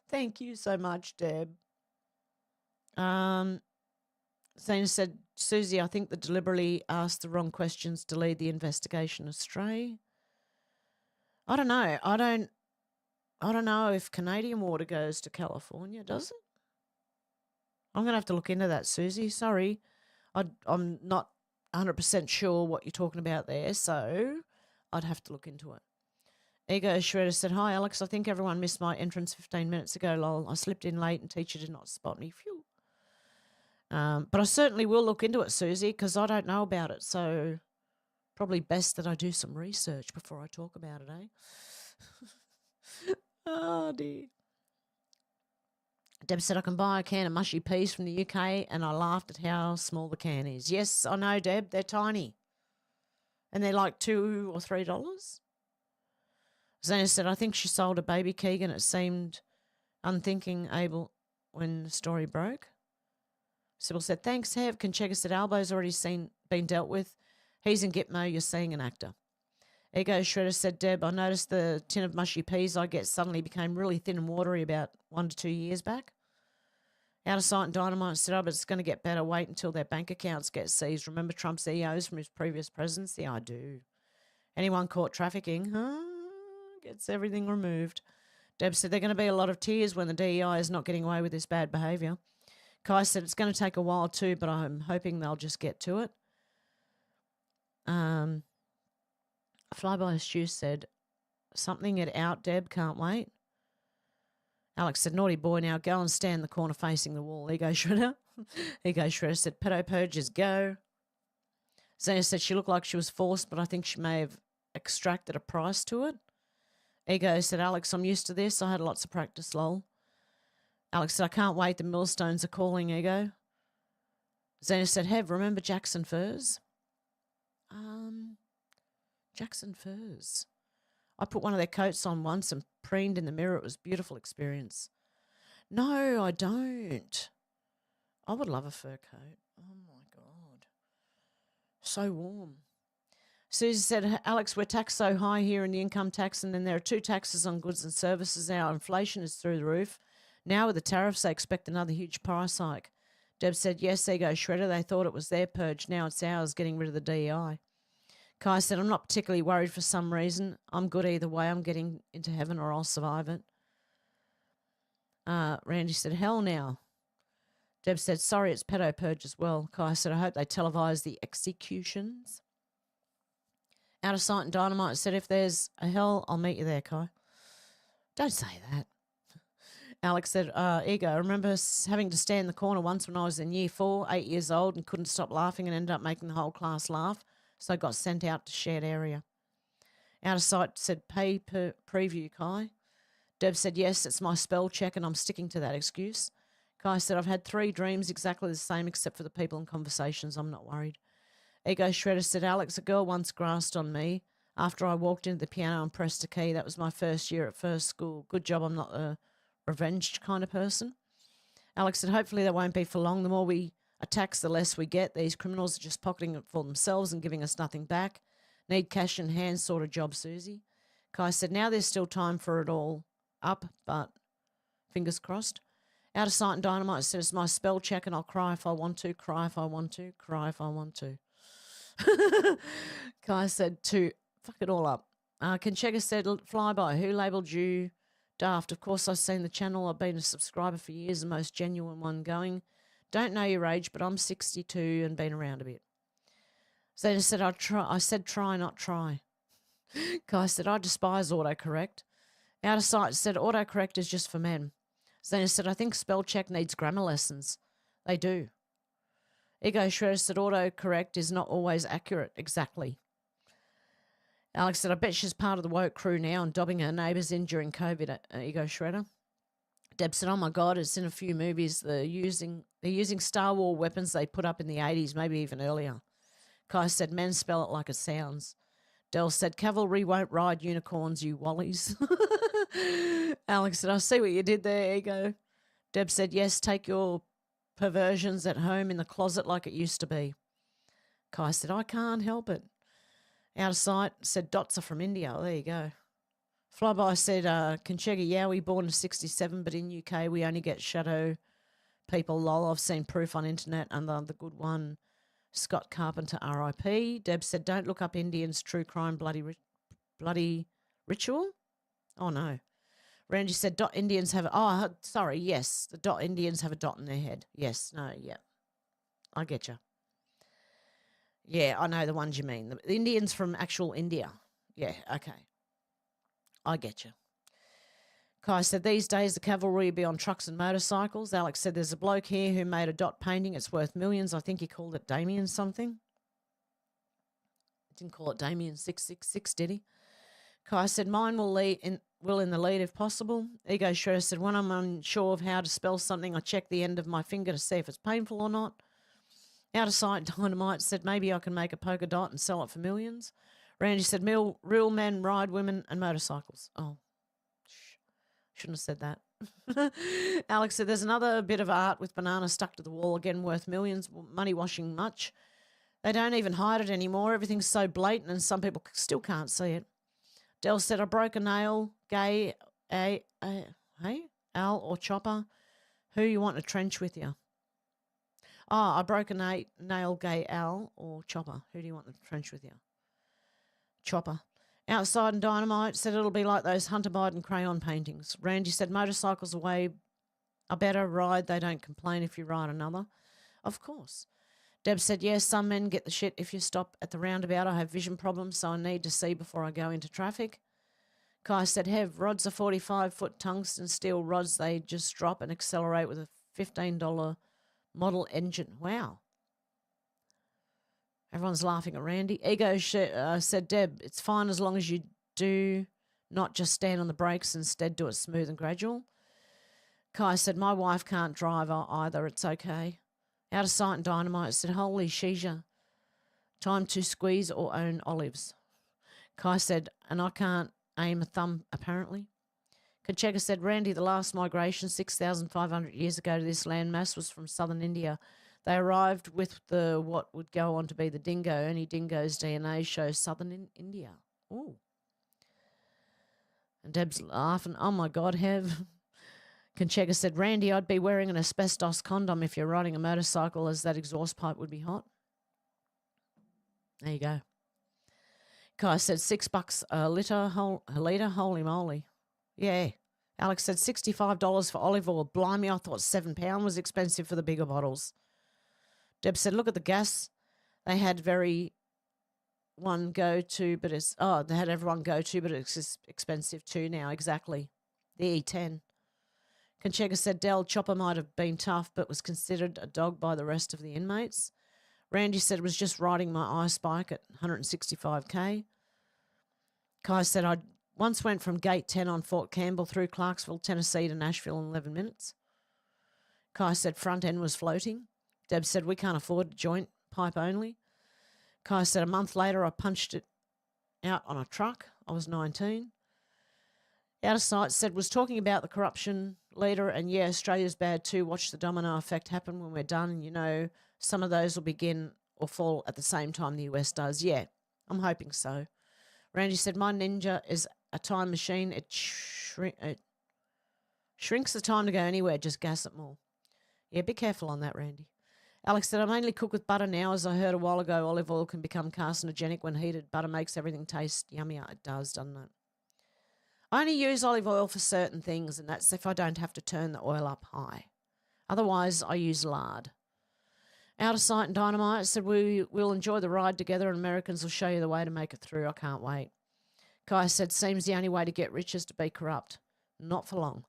thank you so much, Deb. Zena said, Susie, I think they deliberately asked the wrong questions to lead the investigation astray. I don't know. I don't know if Canadian water goes to California, does it? I'm going to have to look into that, Susie. Sorry. I'm not 100% sure what you're talking about there, so I'd have to look into it. Ego Shredder said, hi, Alex. I think everyone missed my entrance 15 minutes ago, lol. I slipped in late and teacher did not spot me. Phew. But I certainly will look into it, Susie, because I don't know about it, so probably best that I do some research before I talk about it, eh? Oh, dear. Deb said, I can buy a can of mushy peas from the UK, and I laughed at how small the can is. Yes, I know, Deb, they're tiny. And they're like $2 or $3. Zena said, I think she sold a baby Keegan. It seemed unthinking able when the story broke. Sybil said, thanks, Hev. Conchega said, Albo's already been dealt with. He's in Gitmo. You're seeing an actor. Ego Shredder said, Deb, I noticed the tin of mushy peas I get suddenly became really thin and watery about 1 to 2 years back. Out of Sight and Dynamite said, oh, but it's going to get better. Wait until their bank accounts get seized. Remember Trump's EOs from his previous presidency? I do. Anyone caught trafficking, gets everything removed. Deb said, there are going to be a lot of tears when the DEI is not getting away with this bad behaviour. Kai said, it's going to take a while too, but I'm hoping they'll just get to it. Flyby Stew said, something at out, Deb, can't wait. Alex said, naughty boy, now go and stand in the corner facing the wall. Ego Shredder. Ego Shredder said, pedo purges, go. Zena said she looked like she was forced, but I think she may have extracted a price to it. Ego said, Alex, I'm used to this. I had lots of practice, lol. Alex said, I can't wait. The millstones are calling, Ego. Zena said, Hev, remember Jackson Furs? Jackson Furs. I put one of their coats on once and preened in the mirror. It was a beautiful experience. No, I don't. I would love a fur coat. Oh, my God. So warm. Susie said, Alex, we're taxed so high here in the income tax, and then there are 2 taxes on goods and services. Our inflation is through the roof. Now with the tariffs, they expect another huge price hike. Deb said, yes, there goes Shredder. They thought it was their purge. Now it's ours, getting rid of the DEI. Kai said, I'm not particularly worried for some reason. I'm good either way. I'm getting into heaven or I'll survive it. Randy said, hell now. Deb said, sorry, it's pedo purge as well. Kai said, I hope they televise the executions. Out of Sight and Dynamite said, if there's a hell, I'll meet you there, Kai. Don't say that. Alex said, Ego, I remember having to stand in the corner once when I was in year 4, 8 years old, and couldn't stop laughing and ended up making the whole class laugh, so I got sent out to shared area. Out of Sight said, pay per preview, Kai. Deb said, yes, it's my spell check and I'm sticking to that excuse. Kai said, I've had 3 dreams exactly the same except for the people and conversations. I'm not worried. Ego Shredder said, Alex, a girl once grasped on me after I walked into the piano and pressed a key. That was my first year at first school. Good job I'm not a revenge kind of person. Alex said, hopefully that won't be for long. The more we tax, the less we get. These criminals are just pocketing it for themselves and giving us nothing back. Need cash in hand sort of job, Susie. Kai said, now there's still time for it all up, but fingers crossed. Out of Sight and Dynamite said, it's my spell check and I'll cry if I want to, cry if I want to, cry if I want to. Kai said, to fuck it all up. Kenchega said, flyby, who labelled you daft? Of course, I've seen the channel. I've been a subscriber for years, the most genuine one going. Don't know your age, but I'm 62 and been around a bit. Zena said, I said try, not try. Kai said, I despise autocorrect. Out of Sight said, autocorrect is just for men. Zena said, I think spell check needs grammar lessons. They do. Ego Shredder said, autocorrect is not always accurate. Exactly. Alex said, I bet she's part of the woke crew now and dobbing her neighbours in during COVID, Ego Shredder. Deb said, oh my God, it's in a few movies. They're using Star Wars weapons they put up in the 80s, maybe even earlier. Kai said, men spell it like it sounds. Del said, cavalry won't ride unicorns, you wallies. Alex said, I see what you did there, Ego. Deb said, yes, take your perversions at home in the closet like it used to be. Kai said, I can't help it. Out of Sight said, dots are from India. Oh, there you go. Flyby said, Kenchega Yowie, born in 67, but in UK we only get shadow people, lol. I've seen proof on internet and the good one, Scott Carpenter, RIP. Deb said, don't look up Indians, true crime, bloody ritual? Oh, no. Randy said, dot Indians have, yes, the dot Indians have a dot in their head. Yes, no, yeah. I get you. Yeah, I know the ones you mean. The Indians from actual India. Yeah, okay. I get you. Kai said, these days the cavalry be on trucks and motorcycles. Alex said, there's a bloke here who made a dot painting. It's worth millions. I think he called it Damien something. Didn't call it Damien 666, did he? Kai said, mine will in the lead if possible. Ego Shredder said, when I'm unsure of how to spell something, I check the end of my finger to see if it's painful or not. Out of Sight Dynamite said, maybe I can make a polka dot and sell it for millions. Randy said, real men ride women and motorcycles. Oh, shouldn't have said that. Alex said, there's another bit of art with banana stuck to the wall, again worth millions, money washing much. They don't even hide it anymore. Everything's so blatant and some people still can't see it. Del said, I broke a nail, gay, hey, Al or Chopper. Who you want to trench with you? I broke a nail, gay, Al or Chopper. Who do you want to trench with you? Chopper. Outside and Dynamite said it'll be like those Hunter Biden crayon paintings. Randy said motorcycles are a better ride. They don't complain if you ride another. Of course. Deb said, yes, some men get the shit if you stop at the roundabout. I have vision problems, so I need to see before I go into traffic. Kai said, Hev, rods are 45-foot tungsten steel rods. They just drop and accelerate with a $15 model engine. Wow. Everyone's laughing at Randy. Ego said, Deb, it's fine as long as you do not just stand on the brakes, instead do it smooth and gradual. Kai said, my wife can't drive either. It's okay. Out of sight and dynamite said, holy Shisha. Time to squeeze or own olives. Kai said, and I can't aim a thumb, apparently. Kancheka said, Randy, the last migration 6,500 years ago to this landmass was from southern India. They arrived with what would go on to be the dingo. Only dingo's DNA shows southern India. Ooh. And Deb's laughing. Oh, my God, Hev. Kancheka said, Randy, I'd be wearing an asbestos condom if you're riding a motorcycle, as that exhaust pipe would be hot. There you go. Kai said $6 a litre, holy moly. Yeah. Alex said $65 for olive oil. Blimey, I thought £7 was expensive for the bigger bottles. Deb said, look at the gas. They had they had everyone go to, but it's expensive too now. Exactly. The E10. Kancheka said, Del, Chopper might have been tough, but was considered a dog by the rest of the inmates. Randy said, was just riding my ice bike at 165k. Kai said, I once went from gate 10 on Fort Campbell through Clarksville, Tennessee to Nashville in 11 minutes. Kai said, front end was floating. Deb said, we can't afford a joint, pipe only. Kai said, a month later, I punched it out on a truck. I was 19. Out of sight said, was talking about the corruption leader, and yeah, Australia's bad too. Watch the domino effect happen when we're done, and you know, some of those will begin or fall at the same time the US does. Yeah, I'm hoping so. Randy said, my Ninja is a time machine. It shrinks the time to go anywhere. Just gas it more. Yeah, be careful on that, Randy. Alex said, I mainly cook with butter now. As I heard a while ago, olive oil can become carcinogenic when heated. Butter makes everything taste yummier. It does, doesn't it? I only use olive oil for certain things, and that's if I don't have to turn the oil up high. Otherwise, I use lard. Out of sight and dynamite said, we'll enjoy the ride together, and Americans will show you the way to make it through. I can't wait. Kai said, seems the only way to get rich is to be corrupt. Not for long.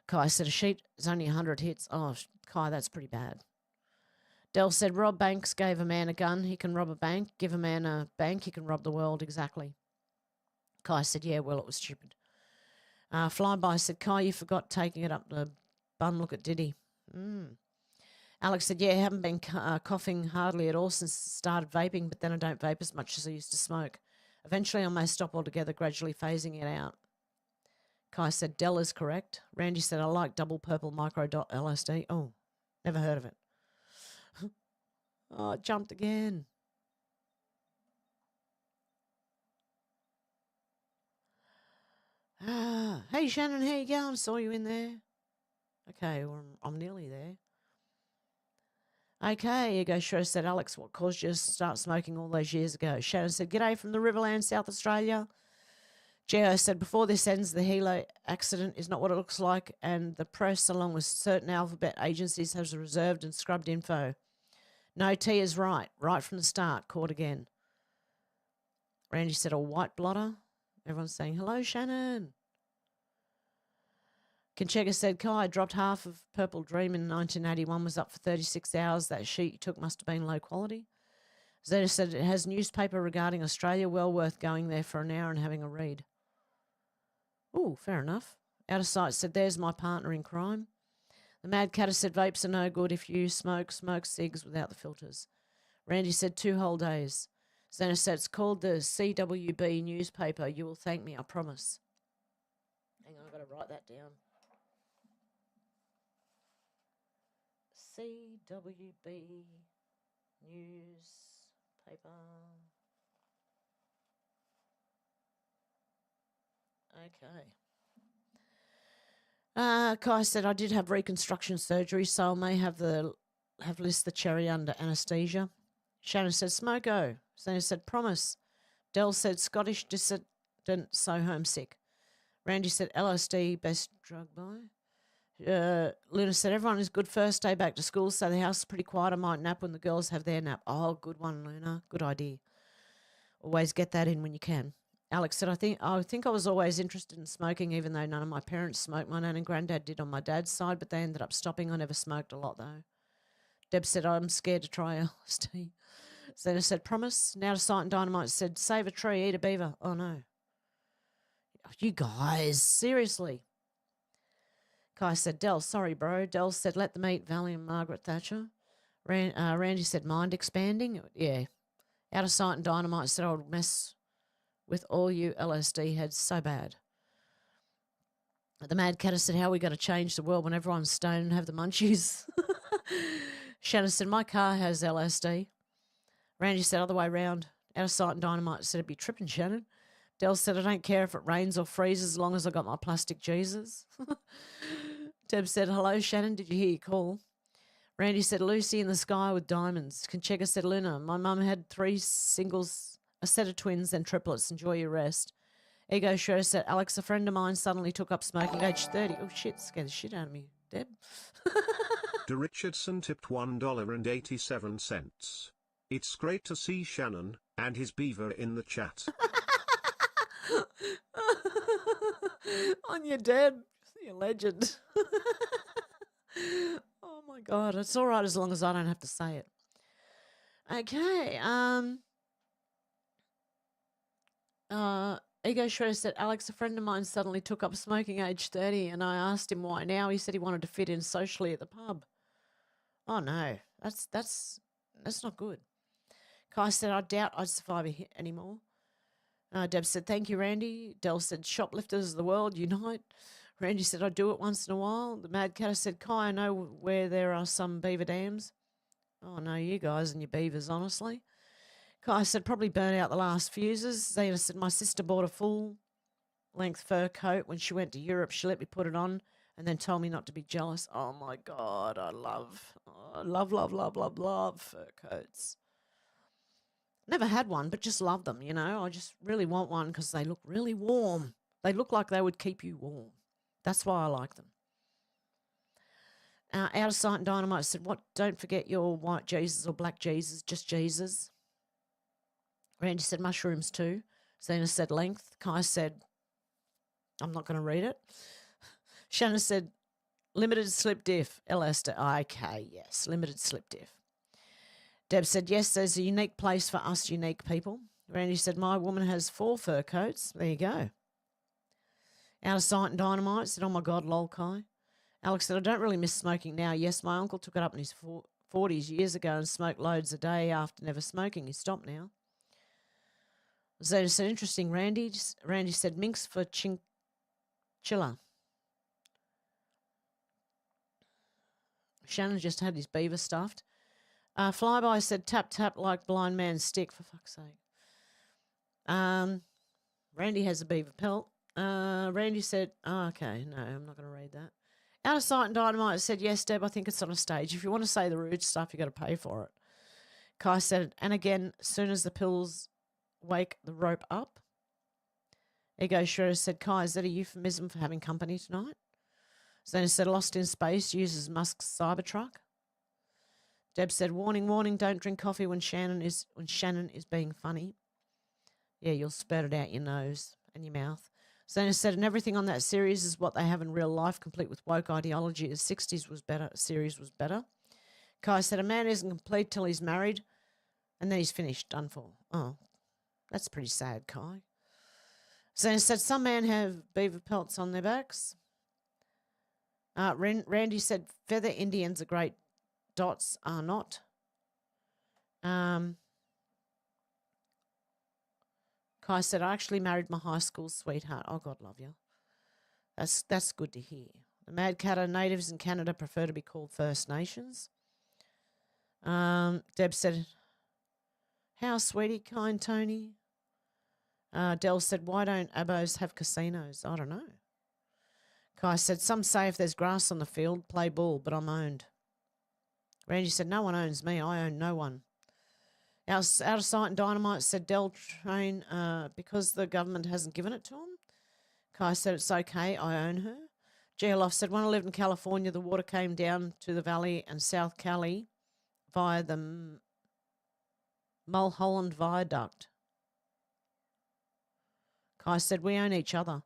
Kai said, a sheet is only 100 hits. Oh, Kai, that's pretty bad. Del said, Rob Banks gave a man a gun. He can rob a bank. Give a man a bank. He can rob the world. Exactly. Kai said, yeah, well, it was stupid. Flyby said, Kai, you forgot taking it up the bum. Look at Diddy. Alex said, yeah, I haven't been coughing hardly at all since I started vaping, but then I don't vape as much as I used to smoke. Eventually, I may stop altogether, gradually phasing it out. Kai said, Del is correct. Randy said, I like double purple micro dot LSD. Oh, never heard of it. Oh, it jumped again. Hey, Shannon, how you going? Saw you in there. Okay, well, I'm nearly there. Okay, Ego Shro said, Alex, what caused you to start smoking all those years ago? Shannon said, g'day from the Riverland, South Australia. Geo said, before this ends, the Hilo accident is not what it looks like, and the press, along with certain alphabet agencies, has reserved and scrubbed info. No, T is right from the start, caught again. Randy said, a white blotter. Everyone's saying, hello, Shannon. Kancheka said, Kai dropped half of Purple Dream in 1981, was up for 36 hours. That sheet you took must have been low quality. Zeta said, it has newspaper regarding Australia. Well worth going there for an hour and having a read. Ooh, fair enough. Out of sight said, there's my partner in crime. The Mad Catter said, vapes are no good if you smoke cigs without the filters. Randy said, 2 whole days. Zena said, it's called the CWB newspaper. You will thank me, I promise. Hang on, I've got to write that down. CWB newspaper. Okay. Kai said, I did have reconstruction surgery, so I may have list the cherry under anaesthesia. Shannon said, Smoko. Zena said, promise. Del said, Scottish dissident, so homesick. Randy said, LSD, best drug buy. Luna said, everyone is good first day back to school, so the house is pretty quiet. I might nap when the girls have their nap. Oh, good one, Luna. Good idea. Always get that in when you can. Alex said, I think I was always interested in smoking, even though none of my parents smoked. My nan and granddad did on my dad's side, but they ended up stopping. I never smoked a lot, though. Deb said, I'm scared to try LSD. Zena said, promise. Now to Sight and Dynamite said, save a tree, eat a beaver. Oh, no. You guys, seriously. Kai said, Del, sorry, bro. Del said, let them eat Valley and Margaret Thatcher. Randy said, mind expanding? Yeah. Out of Sight and Dynamite said, I would mess with all you LSD heads so bad. The Mad Catter said, how are we going to change the world when everyone's stoned and have the munchies? Shannon said, my car has LSD. Randy said, other way round. Out of Sight and Dynamite said, it'd be tripping, Shannon. Del said, I don't care if it rains or freezes as long as I got my plastic Jesus. Deb said, hello, Shannon. Did you hear your call? Randy said, Lucy in the sky with diamonds. Conchega said, Luna, my mum had 3 singles, a set of twins, then triplets. Enjoy your rest. Ego Shredder said, Alex, a friend of mine suddenly took up smoking age 30. Oh, shit, scared the shit out of me, Deb. De Richardson tipped $1.87. It's great to see Shannon and his beaver in the chat. On your Deb. You're a legend. Oh, my God. It's all right as long as I don't have to say it. Okay. Ego Shredder said, Alex, a friend of mine suddenly took up smoking age 30 and I asked him why now. He said he wanted to fit in socially at the pub. Oh, no. That's not good. Kai said, I doubt I'd survive a hit anymore. Deb said, thank you, Randy. Del said, shoplifters of the world, unite. Randy said, I do it once in a while. The Mad Catter said, Kai, I know where there are some beaver dams. Oh, no, you guys and your beavers, honestly. Kai said, probably burn out the last fuses. Zena said, my sister bought a full-length fur coat. When she went to Europe, she let me put it on and then told me not to be jealous. Oh, my God, I love fur coats. Never had one, but just love them, you know. I just really want one because they look really warm. They look like they would keep you warm. That's why I like them. Out of Sight and Dynamite said, what? Don't forget your white Jesus or black Jesus, just Jesus. Randy said mushrooms too. Zena said length. Kai said, I'm not going to read it. Shannon said, limited slip diff, LSD. Okay, yes, limited slip diff. Deb said, yes, there's a unique place for us unique people. Randy said, my woman has 4 fur coats. There you go. Out of Sight and Dynamite said, oh, my God, lol, Kai. Alex said, I don't really miss smoking now. Yes, my uncle took it up in his 40s years ago and smoked loads a day after never smoking. He stopped now. Zeta said, interesting, Randy. Randy said, minks for chinchilla. Shannon just had his beaver stuffed. Flyby said, tap, tap like blind man's stick, for fuck's sake. Randy has a beaver pelt. Randy said, okay, no, I'm not going to read that. Out of Sight and Dynamite said, yes, Deb, I think it's on a stage. If you want to say the rude stuff, you got to pay for it. Kai said, and again, as soon as the pills wake the rope up. Ego Shredder said, Kai, is that a euphemism for having company tonight? Zena said, Lost in Space uses Musk's Cybertruck. Deb said, warning, warning, don't drink coffee when Shannon is being funny. Yeah, you'll spurt it out your nose and your mouth. Zena said, and everything on that series is what they have in real life, complete with woke ideology. The 60s was better, series was better. Kai said, a man isn't complete till he's married, and then he's finished, done for. Oh, that's pretty sad, Kai. Zena said, some men have beaver pelts on their backs. Randy said, feather Indians are great. Dots are not. Kai said, I actually married my high school sweetheart. Oh, God love you. That's good to hear. The Mad Catter natives in Canada prefer to be called First Nations. Deb said, how sweetie, kind Tony. Del said, why don't abos have casinos? I don't know. Kai said, some say if there's grass on the field, play ball, but I'm owned. Randy said, no one owns me. I own no one. Out of Sight and Dynamite said, Del train because the government hasn't given it to him. Kai said, it's okay. I own her. Geoloff said, when I lived in California, the water came down to the valley and South Cali via the Mulholland Viaduct. Kai said, we own each other.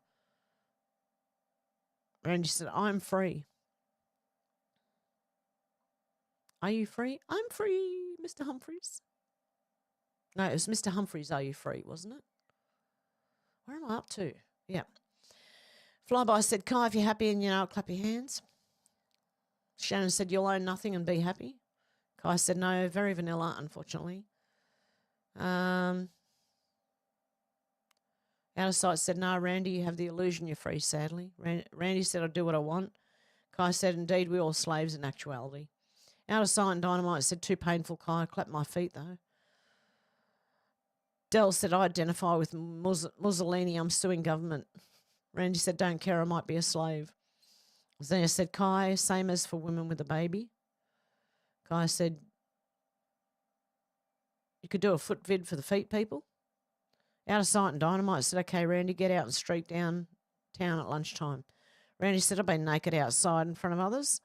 Randy said, I'm free. Are you free? I'm free, Mr. Humphreys. No, it was Mr. Humphreys, Are You Free, wasn't it? Where am I up to? Yeah. Flyby said, Kai, if you're happy and you know, clap your hands. Shannon said, you'll own nothing and be happy. Kai said, no, very vanilla, unfortunately. Out of sight said, no, Randy, you have the illusion you're free, sadly. Randy said, I do what I want. Kai said, indeed, we all slaves in actuality. Out of sight and Dynamite said, too painful, Kai. Clap my feet, though. Dell said, I identify with Mussolini. I'm suing government. Randy said, don't care, I might be a slave. Zena said, Kai, same as for women with a baby. Kai said, you could do a foot vid for the feet people. Out of sight and Dynamite said, okay, Randy, get out and streak down town at lunchtime. Randy said, I've been naked outside in front of others.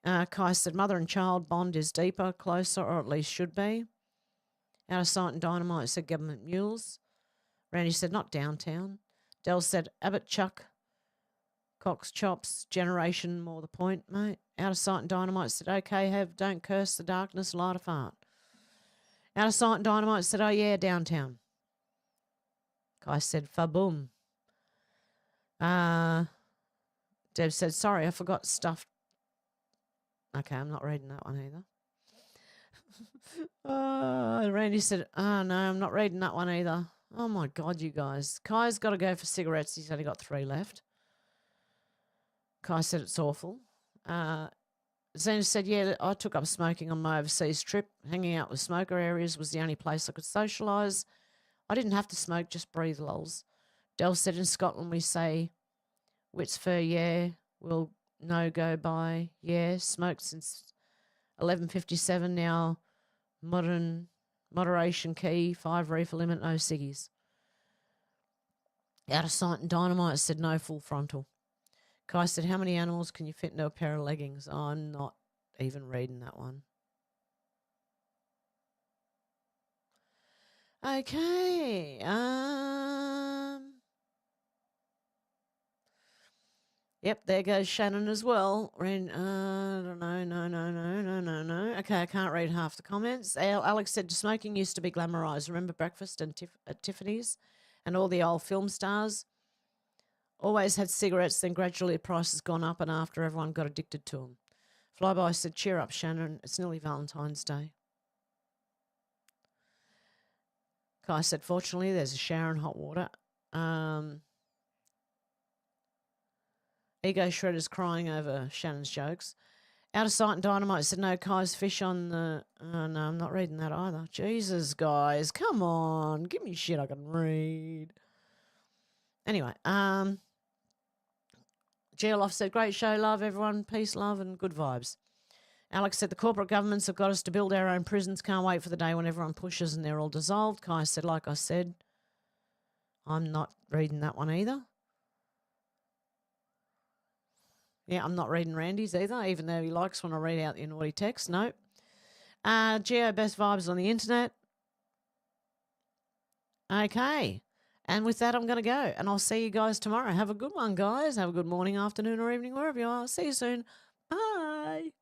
Kai said, mother and child bond is deeper, closer, or at least should be. Out of sight and Dynamite said, government mules. Randy said, not downtown. Dell said, Abbott Chuck, Cox Chops, generation, more the point, mate. Out of sight and Dynamite said, okay, Hev, don't curse the darkness, light a fart. Out of sight and Dynamite said, oh yeah, downtown. Kai said, fa-boom. Deb said, sorry, I forgot stuff. Okay, I'm not reading that one either. Randy said, oh no, I'm not reading that one either. Oh my God, you guys. Kai's got to go for cigarettes. He's only got 3 left. Kai said it's awful. Zena said, yeah, I took up smoking on my overseas trip. Hanging out with smoker areas was the only place I could socialise. I didn't have to smoke, just breathe, lols. Dell said, in Scotland we say, wits for yeah, will no go by, yeah, smoked since 11:57 now, moderation key, 5 reefer limit, no ciggies. Out of sight and Dynamite said no full frontal. Kai said, how many animals can you fit into a pair of leggings? Oh, I'm not even reading that one. Okay. Yep, there goes Shannon as well. No. Okay, I can't read half the comments. Alex said, smoking used to be glamorised. Remember breakfast and at Tiffany's and all the old film stars? Always had cigarettes, then gradually the price has gone up and after everyone got addicted to them. Flyby said, cheer up, Shannon. It's nearly Valentine's Day. Kai said, fortunately, there's a shower and hot water. Ego Shredder's crying over Shannon's jokes. Out of sight and Dynamite said, no, Kai's fish on the... no, I'm not reading that either. Jesus, guys, come on. Give me shit I can read. Anyway, Geoloff said, great show, love, everyone. Peace, love, and good vibes. Alex said, the corporate governments have got us to build our own prisons. Can't wait for the day when everyone pushes and they're all dissolved. Kai said, like I said, I'm not reading that one either. Yeah, I'm not reading Randy's either, even though he likes when I read out the naughty text. Nope. Geo, best vibes on the internet. Okay. And with that, I'm going to go. And I'll see you guys tomorrow. Have a good one, guys. Have a good morning, afternoon, or evening, wherever you are. See you soon. Bye.